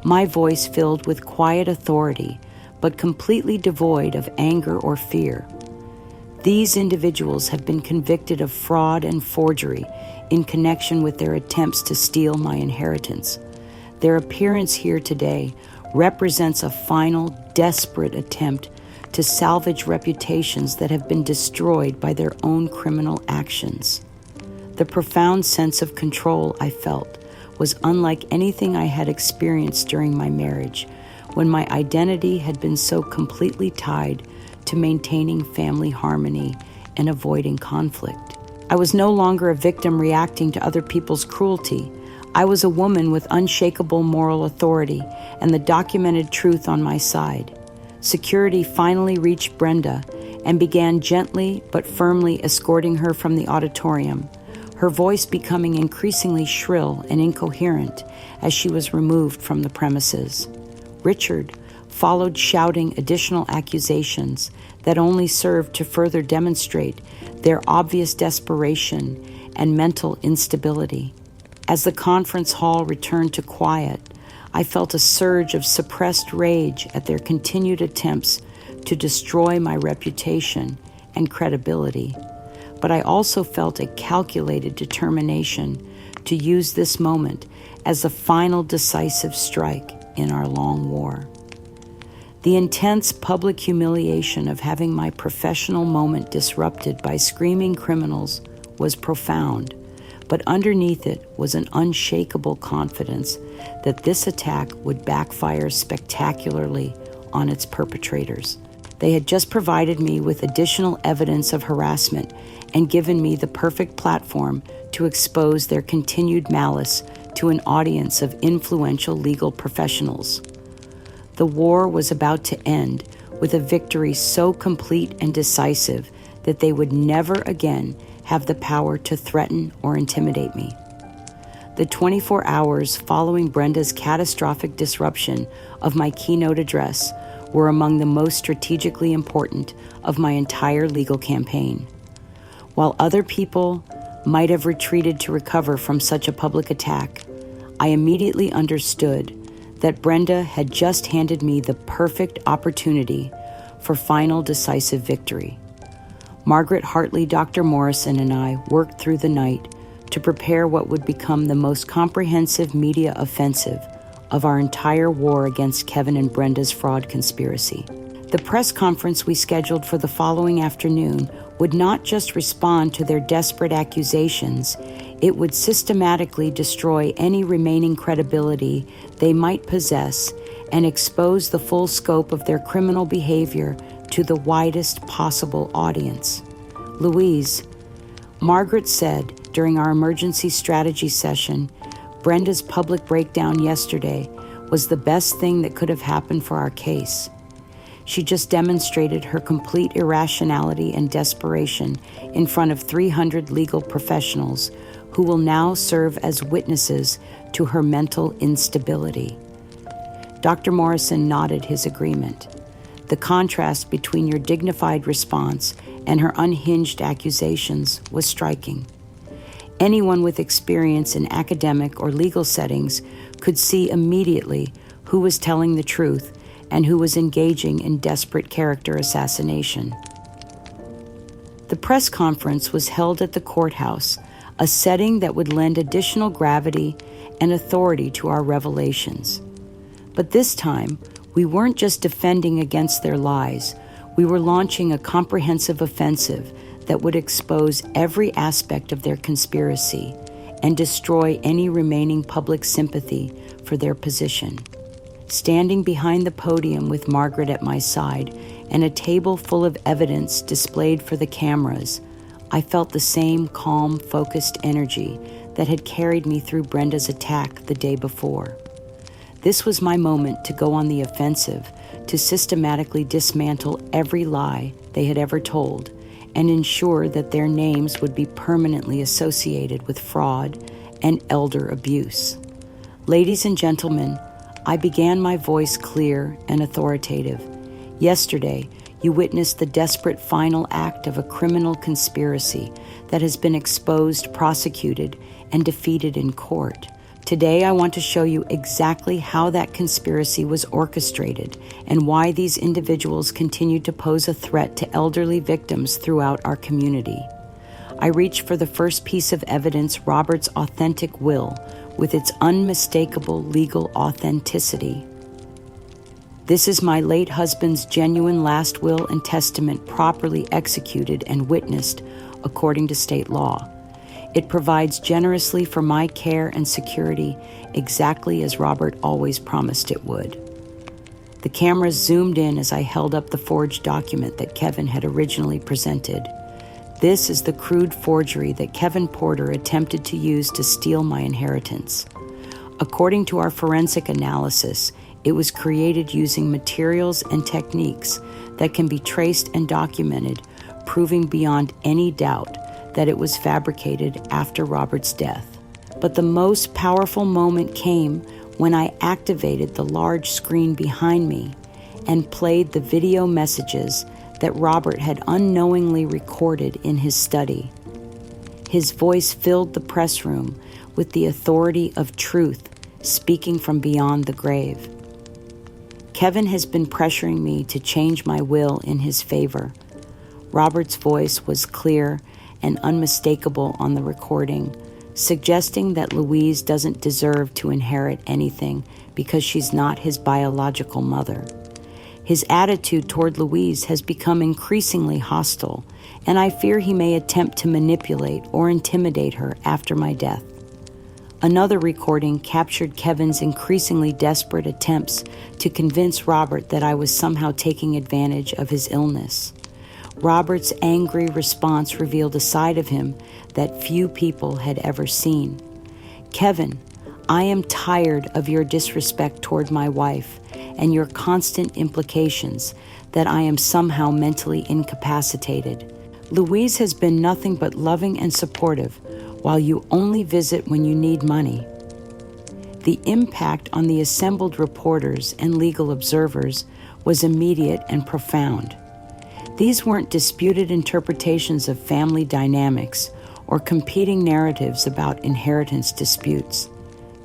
my voice filled with quiet authority, but completely devoid of anger or fear. These individuals have been convicted of fraud and forgery in connection with their attempts to steal my inheritance. Their appearance here today represents a final, desperate attempt to salvage reputations that have been destroyed by their own criminal actions. The profound sense of control I felt was unlike anything I had experienced during my marriage, when my identity had been so completely tied to maintaining family harmony and avoiding conflict. I was no longer a victim reacting to other people's cruelty. I was a woman with unshakable moral authority and the documented truth on my side. Security finally reached Brenda and began gently but firmly escorting her from the auditorium, her voice becoming increasingly shrill and incoherent as she was removed from the premises. Richard, followed shouting additional accusations that only served to further demonstrate their obvious desperation and mental instability. As the conference hall returned to quiet, I felt a surge of suppressed rage at their continued attempts to destroy my reputation and credibility. But I also felt a calculated determination to use this moment as the final decisive strike in our long war. The intense public humiliation of having my professional moment disrupted by screaming criminals was profound, but underneath it was an unshakable confidence that this attack would backfire spectacularly on its perpetrators. They had just provided me with additional evidence of harassment and given me the perfect platform to expose their continued malice to an audience of influential legal professionals. The war was about to end with a victory so complete and decisive that they would never again have the power to threaten or intimidate me. The 24 hours following Brenda's catastrophic disruption of my keynote address were among the most strategically important of my entire legal campaign. While other people might have retreated to recover from such a public attack, I immediately understood that Brenda had just handed me the perfect opportunity for final decisive victory. Margaret Hartley, Dr. Morrison, and I worked through the night to prepare what would become the most comprehensive media offensive of our entire war against Kevin and Brenda's fraud conspiracy. The press conference we scheduled for the following afternoon would not just respond to their desperate accusations, it would systematically destroy any remaining credibility they might possess and expose the full scope of their criminal behavior to the widest possible audience. Louise, Margaret said during our emergency strategy session, Brenda's public breakdown yesterday was the best thing that could have happened for our case. She just demonstrated her complete irrationality and desperation in front of 300 legal professionals who will now serve as witnesses to her mental instability. Dr. Morrison nodded his agreement. The contrast between your dignified response and her unhinged accusations was striking. Anyone with experience in academic or legal settings could see immediately who was telling the truth and who was engaging in desperate character assassination. The press conference was held at the courthouse, a setting that would lend additional gravity and authority to our revelations. But this time, we weren't just defending against their lies. We were launching a comprehensive offensive that would expose every aspect of their conspiracy and destroy any remaining public sympathy for their position. Standing behind the podium with Margaret at my side and a table full of evidence displayed for the cameras, I felt the same calm, focused energy that had carried me through Brenda's attack the day before. This was my moment to go on the offensive, to systematically dismantle every lie they had ever told and ensure that their names would be permanently associated with fraud and elder abuse. Ladies and gentlemen, I began my voice clear and authoritative. Yesterday, you witnessed the desperate final act of a criminal conspiracy that has been exposed, prosecuted, and defeated in court. Today, I want to show you exactly how that conspiracy was orchestrated and why these individuals continue to pose a threat to elderly victims throughout our community. I reached for the first piece of evidence, Robert's authentic will, with its unmistakable legal authenticity. This is my late husband's genuine last will and testament properly executed and witnessed according to state law. It provides generously for my care and security, exactly as Robert always promised it would. The cameras zoomed in as I held up the forged document that Kevin had originally presented. This is the crude forgery that Kevin Porter attempted to use to steal my inheritance. According to our forensic analysis, it was created using materials and techniques that can be traced and documented, proving beyond any doubt that it was fabricated after Robert's death. But the most powerful moment came when I activated the large screen behind me and played the video messages that Robert had unknowingly recorded in his study. His voice filled the press room with the authority of truth speaking from beyond the grave. Kevin has been pressuring me to change my will in his favor. Robert's voice was clear and unmistakable on the recording, suggesting that Louise doesn't deserve to inherit anything because she's not his biological mother. His attitude toward Louise has become increasingly hostile, and I fear he may attempt to manipulate or intimidate her after my death. Another recording captured Kevin's increasingly desperate attempts to convince Robert that I was somehow taking advantage of his illness. Robert's angry response revealed a side of him that few people had ever seen. "Kevin, I am tired of your disrespect toward my wife and your constant implications that I am somehow mentally incapacitated. Louise has been nothing but loving and supportive, while you only visit when you need money." The impact on the assembled reporters and legal observers was immediate and profound. These weren't disputed interpretations of family dynamics or competing narratives about inheritance disputes.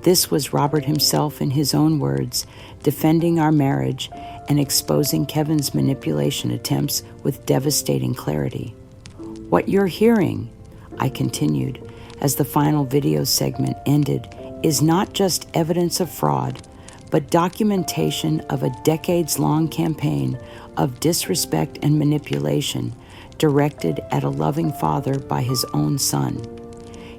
This was Robert himself, in his own words, defending our marriage and exposing Kevin's manipulation attempts with devastating clarity. "What you're hearing," I continued, as the final video segment ended, "is not just evidence of fraud, but documentation of a decades-long campaign of disrespect and manipulation directed at a loving father by his own son.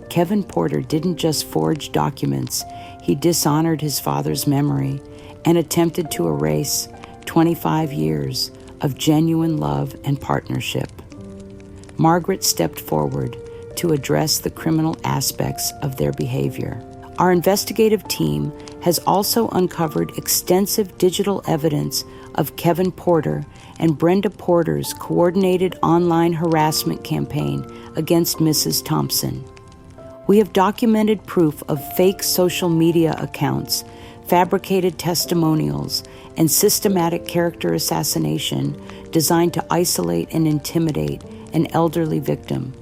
Kevin Porter didn't just forge documents, he dishonored his father's memory and attempted to erase 25 years of genuine love and partnership." Margaret stepped forward to address the criminal aspects of their behavior. Our investigative team has also uncovered extensive digital evidence of Kevin Porter and Brenda Porter's coordinated online harassment campaign against Mrs. Thompson. We have documented proof of fake social media accounts, fabricated testimonials, and systematic character assassination designed to isolate and intimidate an elderly victim.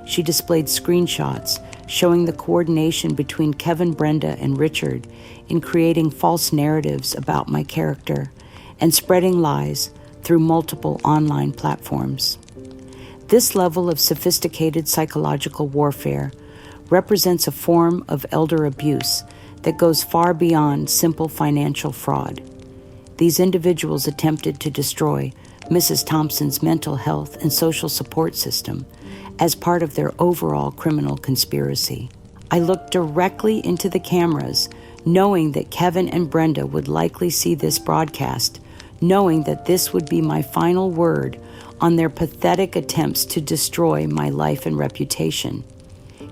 She displayed screenshots showing the coordination between Kevin, Brenda, and Richard in creating false narratives about my character and spreading lies through multiple online platforms. This level of sophisticated psychological warfare represents a form of elder abuse that goes far beyond simple financial fraud. These individuals attempted to destroy Mrs. Thompson's mental health and social support system as part of their overall criminal conspiracy. I looked directly into the cameras, knowing that Kevin and Brenda would likely see this broadcast, knowing that this would be my final word on their pathetic attempts to destroy my life and reputation.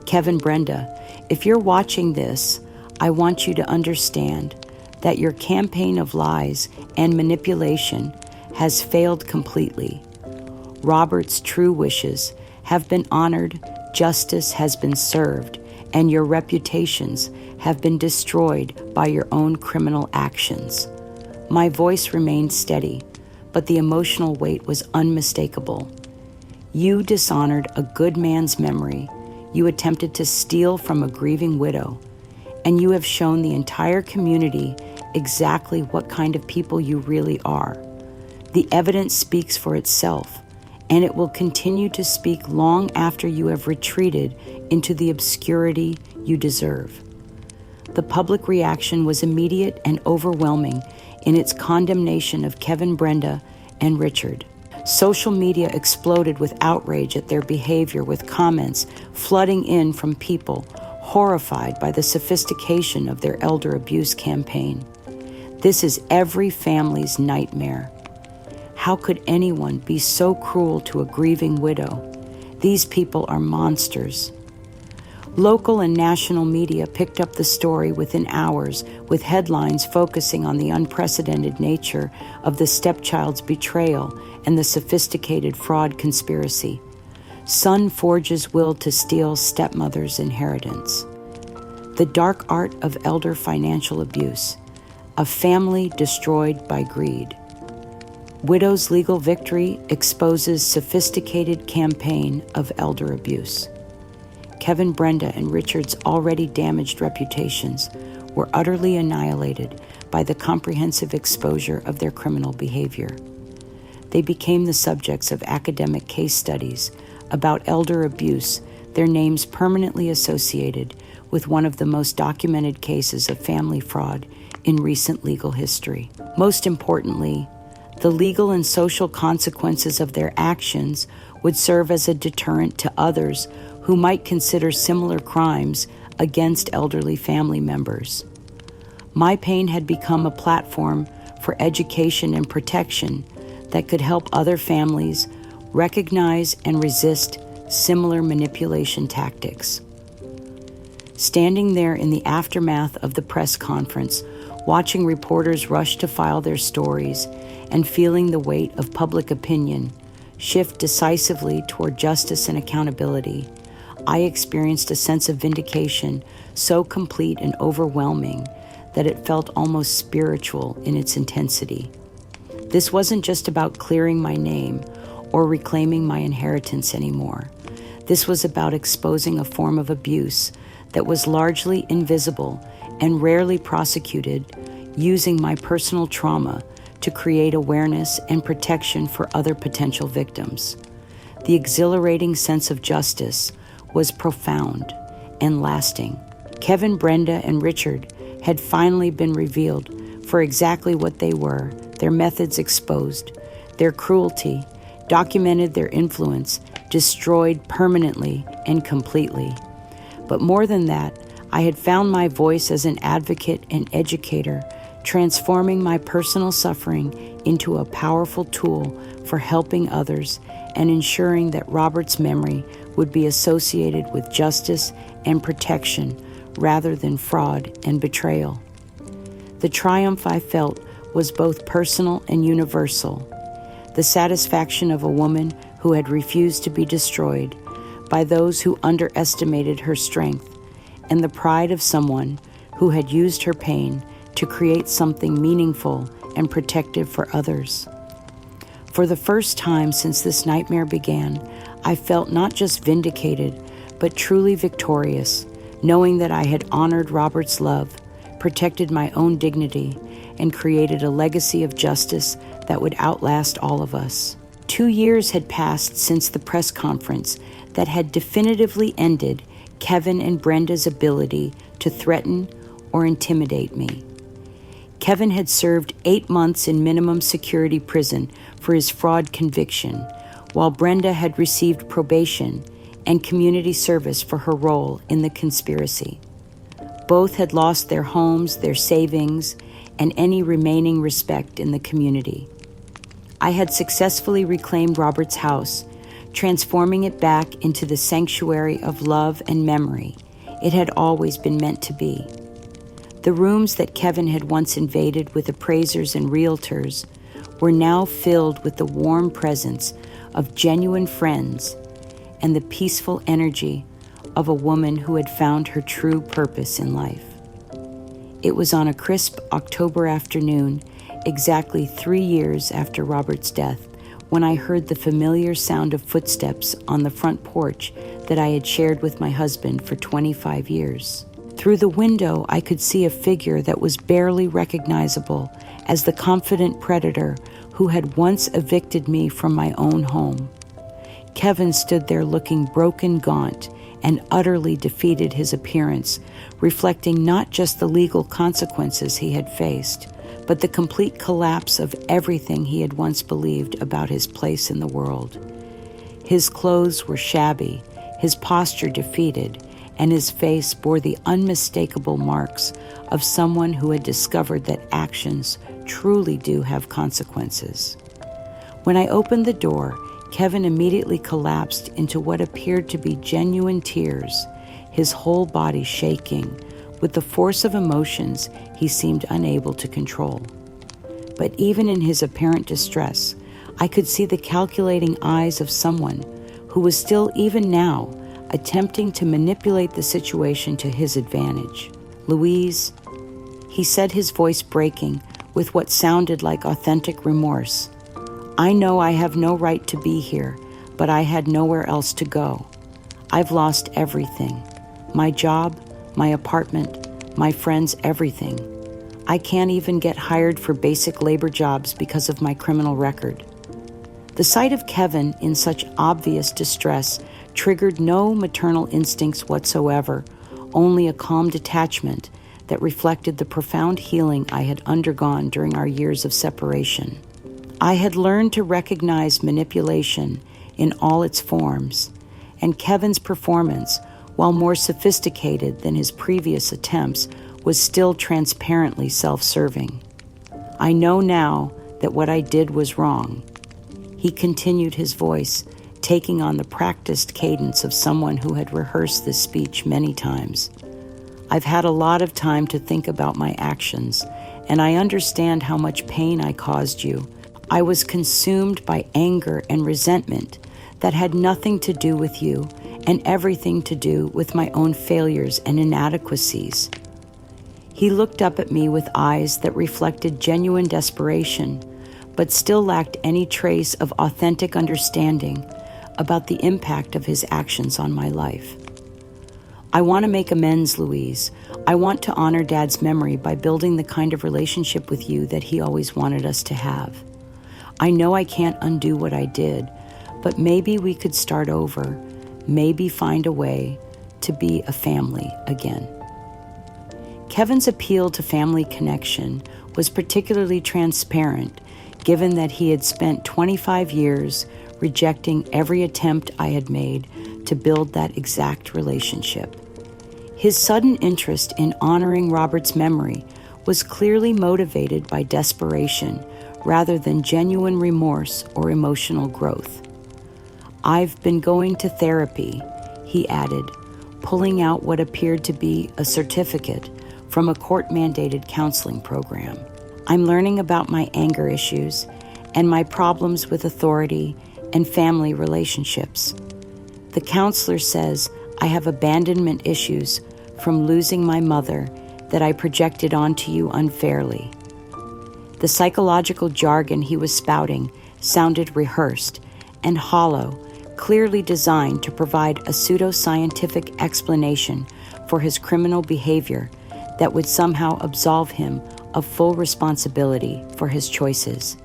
Kevin, Brenda, if you're watching this, I want you to understand that your campaign of lies and manipulation has failed completely. Robert's true wishes have been honored, justice has been served, and your reputations have been destroyed by your own criminal actions. My voice remained steady, but the emotional weight was unmistakable. You dishonored a good man's memory. You attempted to steal from a grieving widow, and you have shown the entire community exactly what kind of people you really are. The evidence speaks for itself, and it will continue to speak long after you have retreated into the obscurity you deserve. The public reaction was immediate and overwhelming in its condemnation of Kevin, Brenda, and Richard. Social media exploded with outrage at their behavior, with comments flooding in from people horrified by the sophistication of their elder abuse campaign. This is every family's nightmare. How could anyone be so cruel to a grieving widow? These people are monsters. Local and national media picked up the story within hours, with headlines focusing on the unprecedented nature of the stepchild's betrayal and the sophisticated fraud conspiracy. Son forges will to steal stepmother's inheritance. The dark art of elder financial abuse. A family destroyed by greed. Widow's legal victory exposes sophisticated campaign of elder abuse. Kevin, Brenda, and Richard's already damaged reputations were utterly annihilated by the comprehensive exposure of their criminal behavior. They became the subjects of academic case studies about elder abuse, their names permanently associated with one of the most documented cases of family fraud in recent legal history. Most importantly, the legal and social consequences of their actions would serve as a deterrent to others who might consider similar crimes against elderly family members. My pain had become a platform for education and protection that could help other families recognize and resist similar manipulation tactics. Standing there in the aftermath of the press conference, watching reporters rush to file their stories and feeling the weight of public opinion shift decisively toward justice and accountability, I experienced a sense of vindication so complete and overwhelming that it felt almost spiritual in its intensity. This wasn't just about clearing my name or reclaiming my inheritance anymore. This was about exposing a form of abuse that was largely invisible and rarely prosecuted, using my personal trauma to create awareness and protection for other potential victims. The exhilarating sense of justice was profound and lasting. Kevin, Brenda, and Richard had finally been revealed for exactly what they were, their methods exposed, their cruelty, documented their influence, destroyed permanently and completely. But more than that, I had found my voice as an advocate and educator, transforming my personal suffering into a powerful tool for helping others and ensuring that Robert's memory would be associated with justice and protection rather than fraud and betrayal. The triumph I felt was both personal and universal. The satisfaction of a woman who had refused to be destroyed by those who underestimated her strength, and the pride of someone who had used her pain to create something meaningful and protective for others. For the first time since this nightmare began, I felt not just vindicated, but truly victorious, knowing that I had honored Robert's love, protected my own dignity, and created a legacy of justice that would outlast all of us. 2 years had passed since the press conference that had definitively ended Kevin and Brenda's ability to threaten or intimidate me. Kevin had served 8 months in minimum security prison for his fraud conviction, while Brenda had received probation and community service for her role in the conspiracy. Both had lost their homes, their savings, and any remaining respect in the community. I had successfully reclaimed Robert's house, transforming it back into the sanctuary of love and memory it had always been meant to be. The rooms that Kevin had once invaded with appraisers and realtors were now filled with the warm presence of genuine friends and the peaceful energy of a woman who had found her true purpose in life. It was on a crisp October afternoon, exactly 3 years after Robert's death, when I heard the familiar sound of footsteps on the front porch that I had shared with my husband for 25 years. Through the window, I could see a figure that was barely recognizable as the confident predator who had once evicted me from my own home. Kevin stood there looking broken, gaunt, and utterly defeated, his appearance reflecting not just the legal consequences he had faced, but the complete collapse of everything he had once believed about his place in the world. His clothes were shabby, his posture defeated, and his face bore the unmistakable marks of someone who had discovered that actions truly do have consequences. When I opened the door, Kevin immediately collapsed into what appeared to be genuine tears, his whole body shaking with the force of emotions he seemed unable to control. But even in his apparent distress, I could see the calculating eyes of someone who was still, even now, attempting to manipulate the situation to his advantage. "Louise," he said, his voice breaking with what sounded like authentic remorse, I know I have no right to be here, but I had nowhere else to go. I've lost everything. My job, my apartment, my friends, everything. I can't even get hired for basic labor jobs because of my criminal record. The sight of Kevin in such obvious distress triggered no maternal instincts whatsoever, only a calm detachment that reflected the profound healing I had undergone during our years of separation. I had learned to recognize manipulation in all its forms, and Kevin's performance, while more sophisticated than his previous attempts, was still transparently self-serving. I know now that what I did was wrong. He continued, his voice taking on the practiced cadence of someone who had rehearsed this speech many times. I've had a lot of time to think about my actions, and I understand how much pain I caused you. I was consumed by anger and resentment that had nothing to do with you and everything to do with my own failures and inadequacies. He looked up at me with eyes that reflected genuine desperation, but still lacked any trace of authentic understanding about the impact of his actions on my life. I want to make amends, Louise. I want to honor Dad's memory by building the kind of relationship with you that he always wanted us to have. I know I can't undo what I did, but maybe we could start over, maybe find a way to be a family again. Kevin's appeal to family connection was particularly transparent, given that he had spent 25 years rejecting every attempt I had made to build that exact relationship. His sudden interest in honoring Robert's memory was clearly motivated by desperation rather than genuine remorse or emotional growth. I've been going to therapy, he added, pulling out what appeared to be a certificate from a court-mandated counseling program. I'm learning about my anger issues and my problems with authority and family relationships. The counselor says I have abandonment issues from losing my mother that I projected onto you unfairly. The psychological jargon he was spouting sounded rehearsed and hollow, clearly designed to provide a pseudoscientific explanation for his criminal behavior that would somehow absolve him of full responsibility for his choices.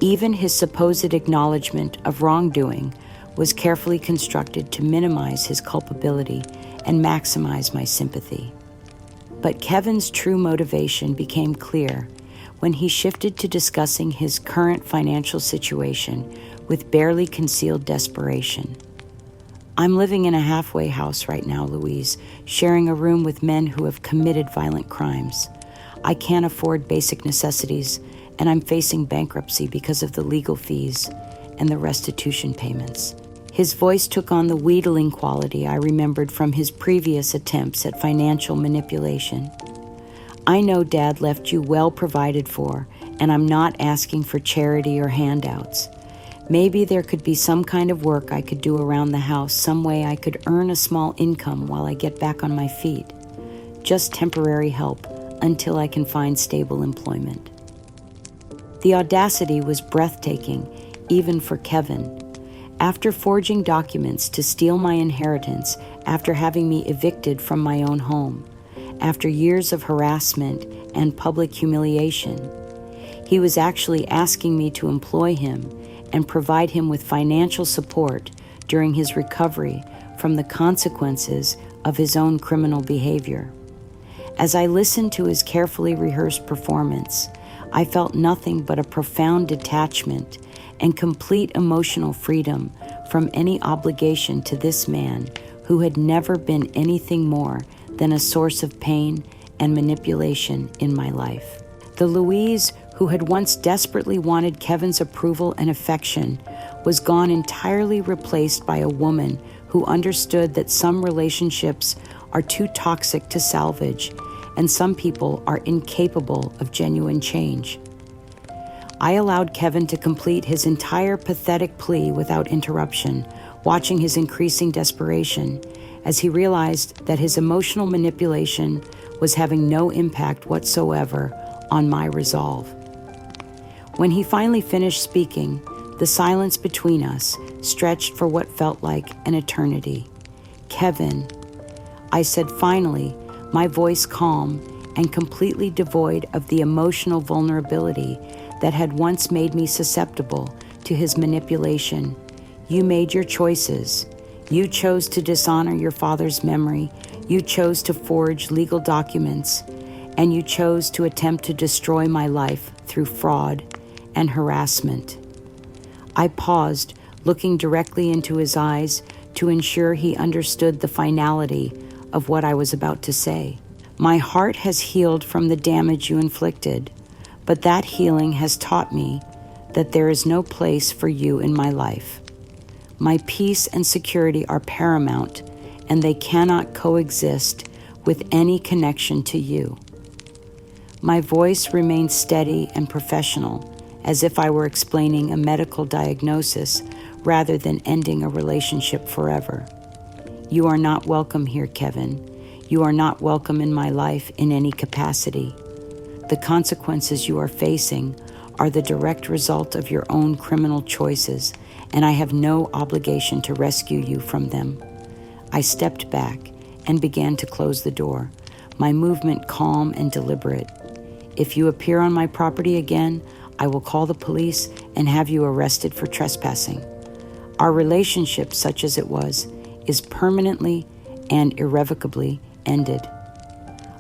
Even his supposed acknowledgement of wrongdoing was carefully constructed to minimize his culpability and maximize my sympathy. But Kevin's true motivation became clear when he shifted to discussing his current financial situation with barely concealed desperation. I'm living in a halfway house right now, Louise, sharing a room with men who have committed violent crimes. I can't afford basic necessities, and I'm facing bankruptcy because of the legal fees and the restitution payments. His voice took on the wheedling quality I remembered from his previous attempts at financial manipulation. I know Dad left you well provided for, and I'm not asking for charity or handouts. Maybe there could be some kind of work I could do around the house, some way I could earn a small income while I get back on my feet. Just temporary help until I can find stable employment. The audacity was breathtaking, even for Kevin. After forging documents to steal my inheritance after having me evicted from my own home, after years of harassment and public humiliation, he was actually asking me to employ him and provide him with financial support during his recovery from the consequences of his own criminal behavior. As I listened to his carefully rehearsed performance, I felt nothing but a profound detachment and complete emotional freedom from any obligation to this man who had never been anything more than a source of pain and manipulation in my life. The Louise who had once desperately wanted Kevin's approval and affection was gone, entirely replaced by a woman who understood that some relationships are too toxic to salvage and some people are incapable of genuine change. I allowed Kevin to complete his entire pathetic plea without interruption, watching his increasing desperation as he realized that his emotional manipulation was having no impact whatsoever on my resolve. When he finally finished speaking, the silence between us stretched for what felt like an eternity. "Kevin," I said finally, my voice calm and completely devoid of the emotional vulnerability that had once made me susceptible to his manipulation. "You made your choices. You chose to dishonor your father's memory. You chose to forge legal documents. And you chose to attempt to destroy my life through fraud and harassment." I paused, looking directly into his eyes to ensure he understood the finality of what I was about to say. "My heart has healed from the damage you inflicted, but that healing has taught me that there is no place for you in my life. My peace and security are paramount, and they cannot coexist with any connection to you." My voice remained steady and professional, as if I were explaining a medical diagnosis rather than ending a relationship forever. "You are not welcome here, Kevin. You are not welcome in my life in any capacity. The consequences you are facing are the direct result of your own criminal choices, and I have no obligation to rescue you from them." I stepped back and began to close the door, my movement calm and deliberate. "If you appear on my property again, I will call the police and have you arrested for trespassing. Our relationship, such as it was, is permanently and irrevocably ended."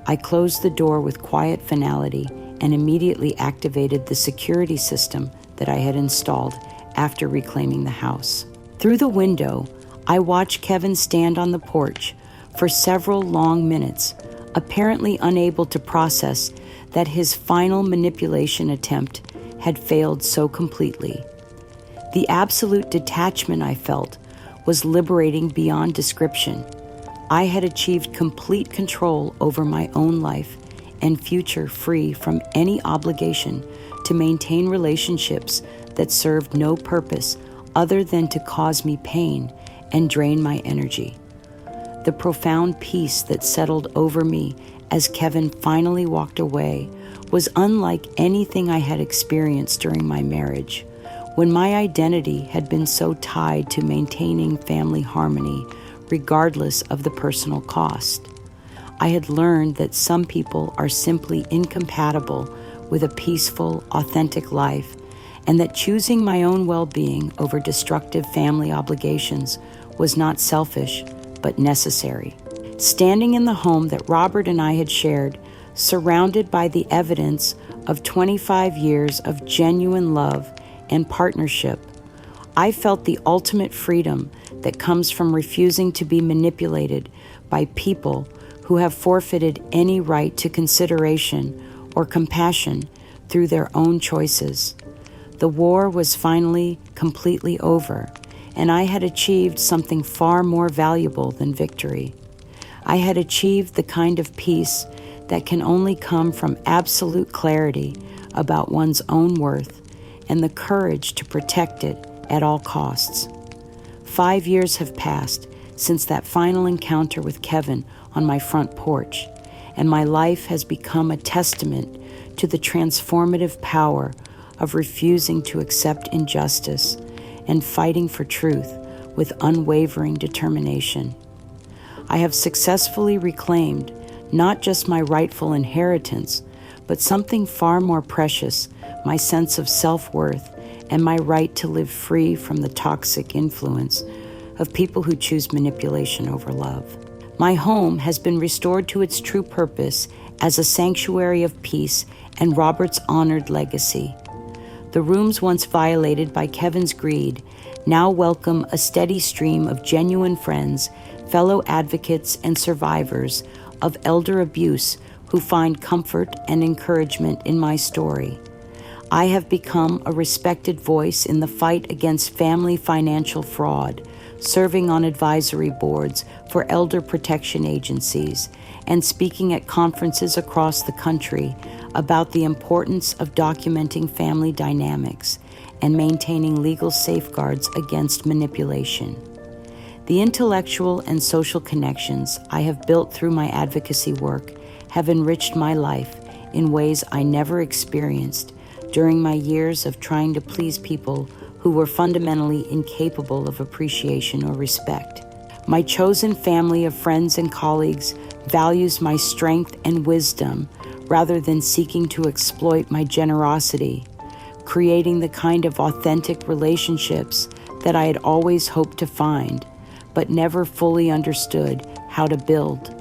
I closed the door with quiet finality and immediately activated the security system that I had installed after reclaiming the house. Through the window, I watched Kevin stand on the porch for several long minutes, apparently unable to process that his final manipulation attempt had failed so completely. The absolute detachment I felt was liberating beyond description. I had achieved complete control over my own life and future, free from any obligation to maintain relationships that served no purpose other than to cause me pain and drain my energy. The profound peace that settled over me as Kevin finally walked away was unlike anything I had experienced during my marriage, when my identity had been so tied to maintaining family harmony regardless of the personal cost. I had learned that some people are simply incompatible with a peaceful, authentic life, and that choosing my own well-being over destructive family obligations was not selfish, but necessary. Standing in the home that Robert and I had shared, surrounded by the evidence of 25 years of genuine love and partnership, I felt the ultimate freedom that comes from refusing to be manipulated by people who have forfeited any right to consideration or compassion through their own choices. The war was finally completely over, and I had achieved something far more valuable than victory. I had achieved the kind of peace that can only come from absolute clarity about one's own worth and the courage to protect it at all costs. 5 years have passed since that final encounter with Kevin on my front porch, and my life has become a testament to the transformative power of refusing to accept injustice and fighting for truth with unwavering determination. I have successfully reclaimed not just my rightful inheritance, but something far more precious, my sense of self-worth and my right to live free from the toxic influence of people who choose manipulation over love. My home has been restored to its true purpose as a sanctuary of peace and Robert's honored legacy. The rooms once violated by Kevin's greed now welcome a steady stream of genuine friends, fellow advocates, and survivors of elder abuse who find comfort and encouragement in my story. I have become a respected voice in the fight against family financial fraud, serving on advisory boards for elder protection agencies and speaking at conferences across the country about the importance of documenting family dynamics and maintaining legal safeguards against manipulation. The intellectual and social connections I have built through my advocacy work have enriched my life in ways I never experienced during my years of trying to please people who were fundamentally incapable of appreciation or respect. My chosen family of friends and colleagues values my strength and wisdom rather than seeking to exploit my generosity, creating the kind of authentic relationships that I had always hoped to find, but never fully understood how to build.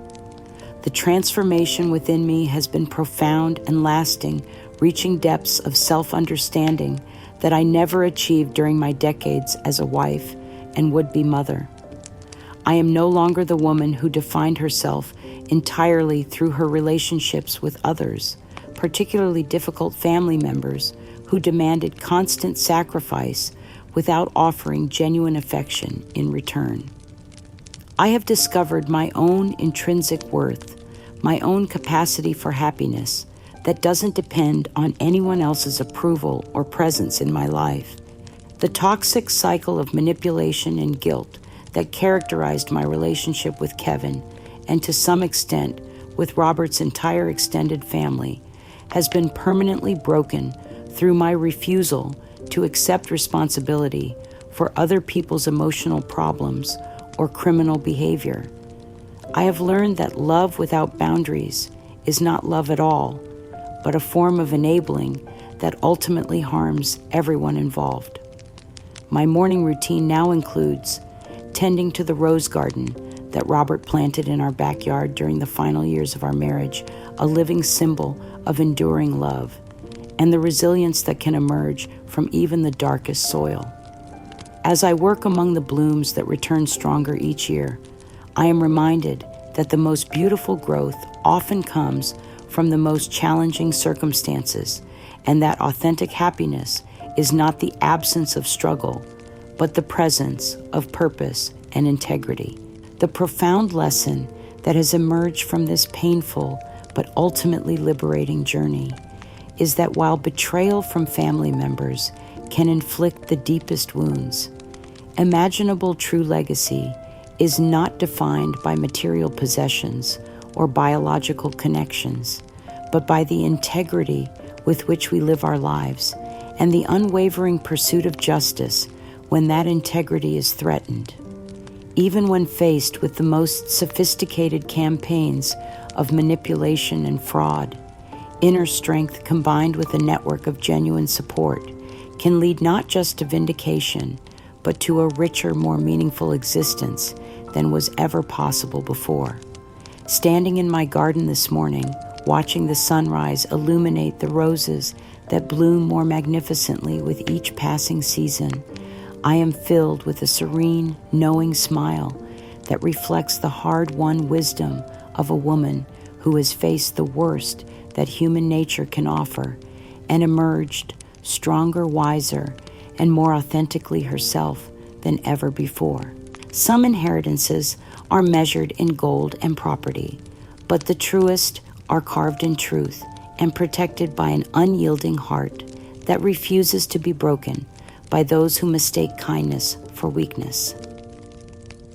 The transformation within me has been profound and lasting, reaching depths of self-understanding that I never achieved during my decades as a wife and would-be mother. I am no longer the woman who defined herself entirely through her relationships with others, particularly difficult family members who demanded constant sacrifice without offering genuine affection in return. I have discovered my own intrinsic worth, my own capacity for happiness that doesn't depend on anyone else's approval or presence in my life. The toxic cycle of manipulation and guilt that characterized my relationship with Kevin, and to some extent with Robert's entire extended family, has been permanently broken through my refusal to accept responsibility for other people's emotional problems or criminal behavior. I have learned that love without boundaries is not love at all, but a form of enabling that ultimately harms everyone involved. My morning routine now includes tending to the rose garden that Robert planted in our backyard during the final years of our marriage, a living symbol of enduring love, and the resilience that can emerge from even the darkest soil. As I work among the blooms that return stronger each year, I am reminded that the most beautiful growth often comes from the most challenging circumstances, and that authentic happiness is not the absence of struggle, but the presence of purpose and integrity. The profound lesson that has emerged from this painful but ultimately liberating journey is that while betrayal from family members can inflict the deepest wounds, imaginable true legacy is not defined by material possessions or biological connections, but by the integrity with which we live our lives and the unwavering pursuit of justice when that integrity is threatened. Even when faced with the most sophisticated campaigns of manipulation and fraud, inner strength combined with a network of genuine support can lead not just to vindication, but to a richer, more meaningful existence than was ever possible before. Standing in my garden this morning, watching the sunrise illuminate the roses that bloom more magnificently with each passing season, I am filled with a serene, knowing smile that reflects the hard-won wisdom of a woman who has faced the worst that human nature can offer and emerged stronger, wiser, and more authentically herself than ever before. Some inheritances are measured in gold and property, but the truest are carved in truth and protected by an unyielding heart that refuses to be broken by those who mistake kindness for weakness.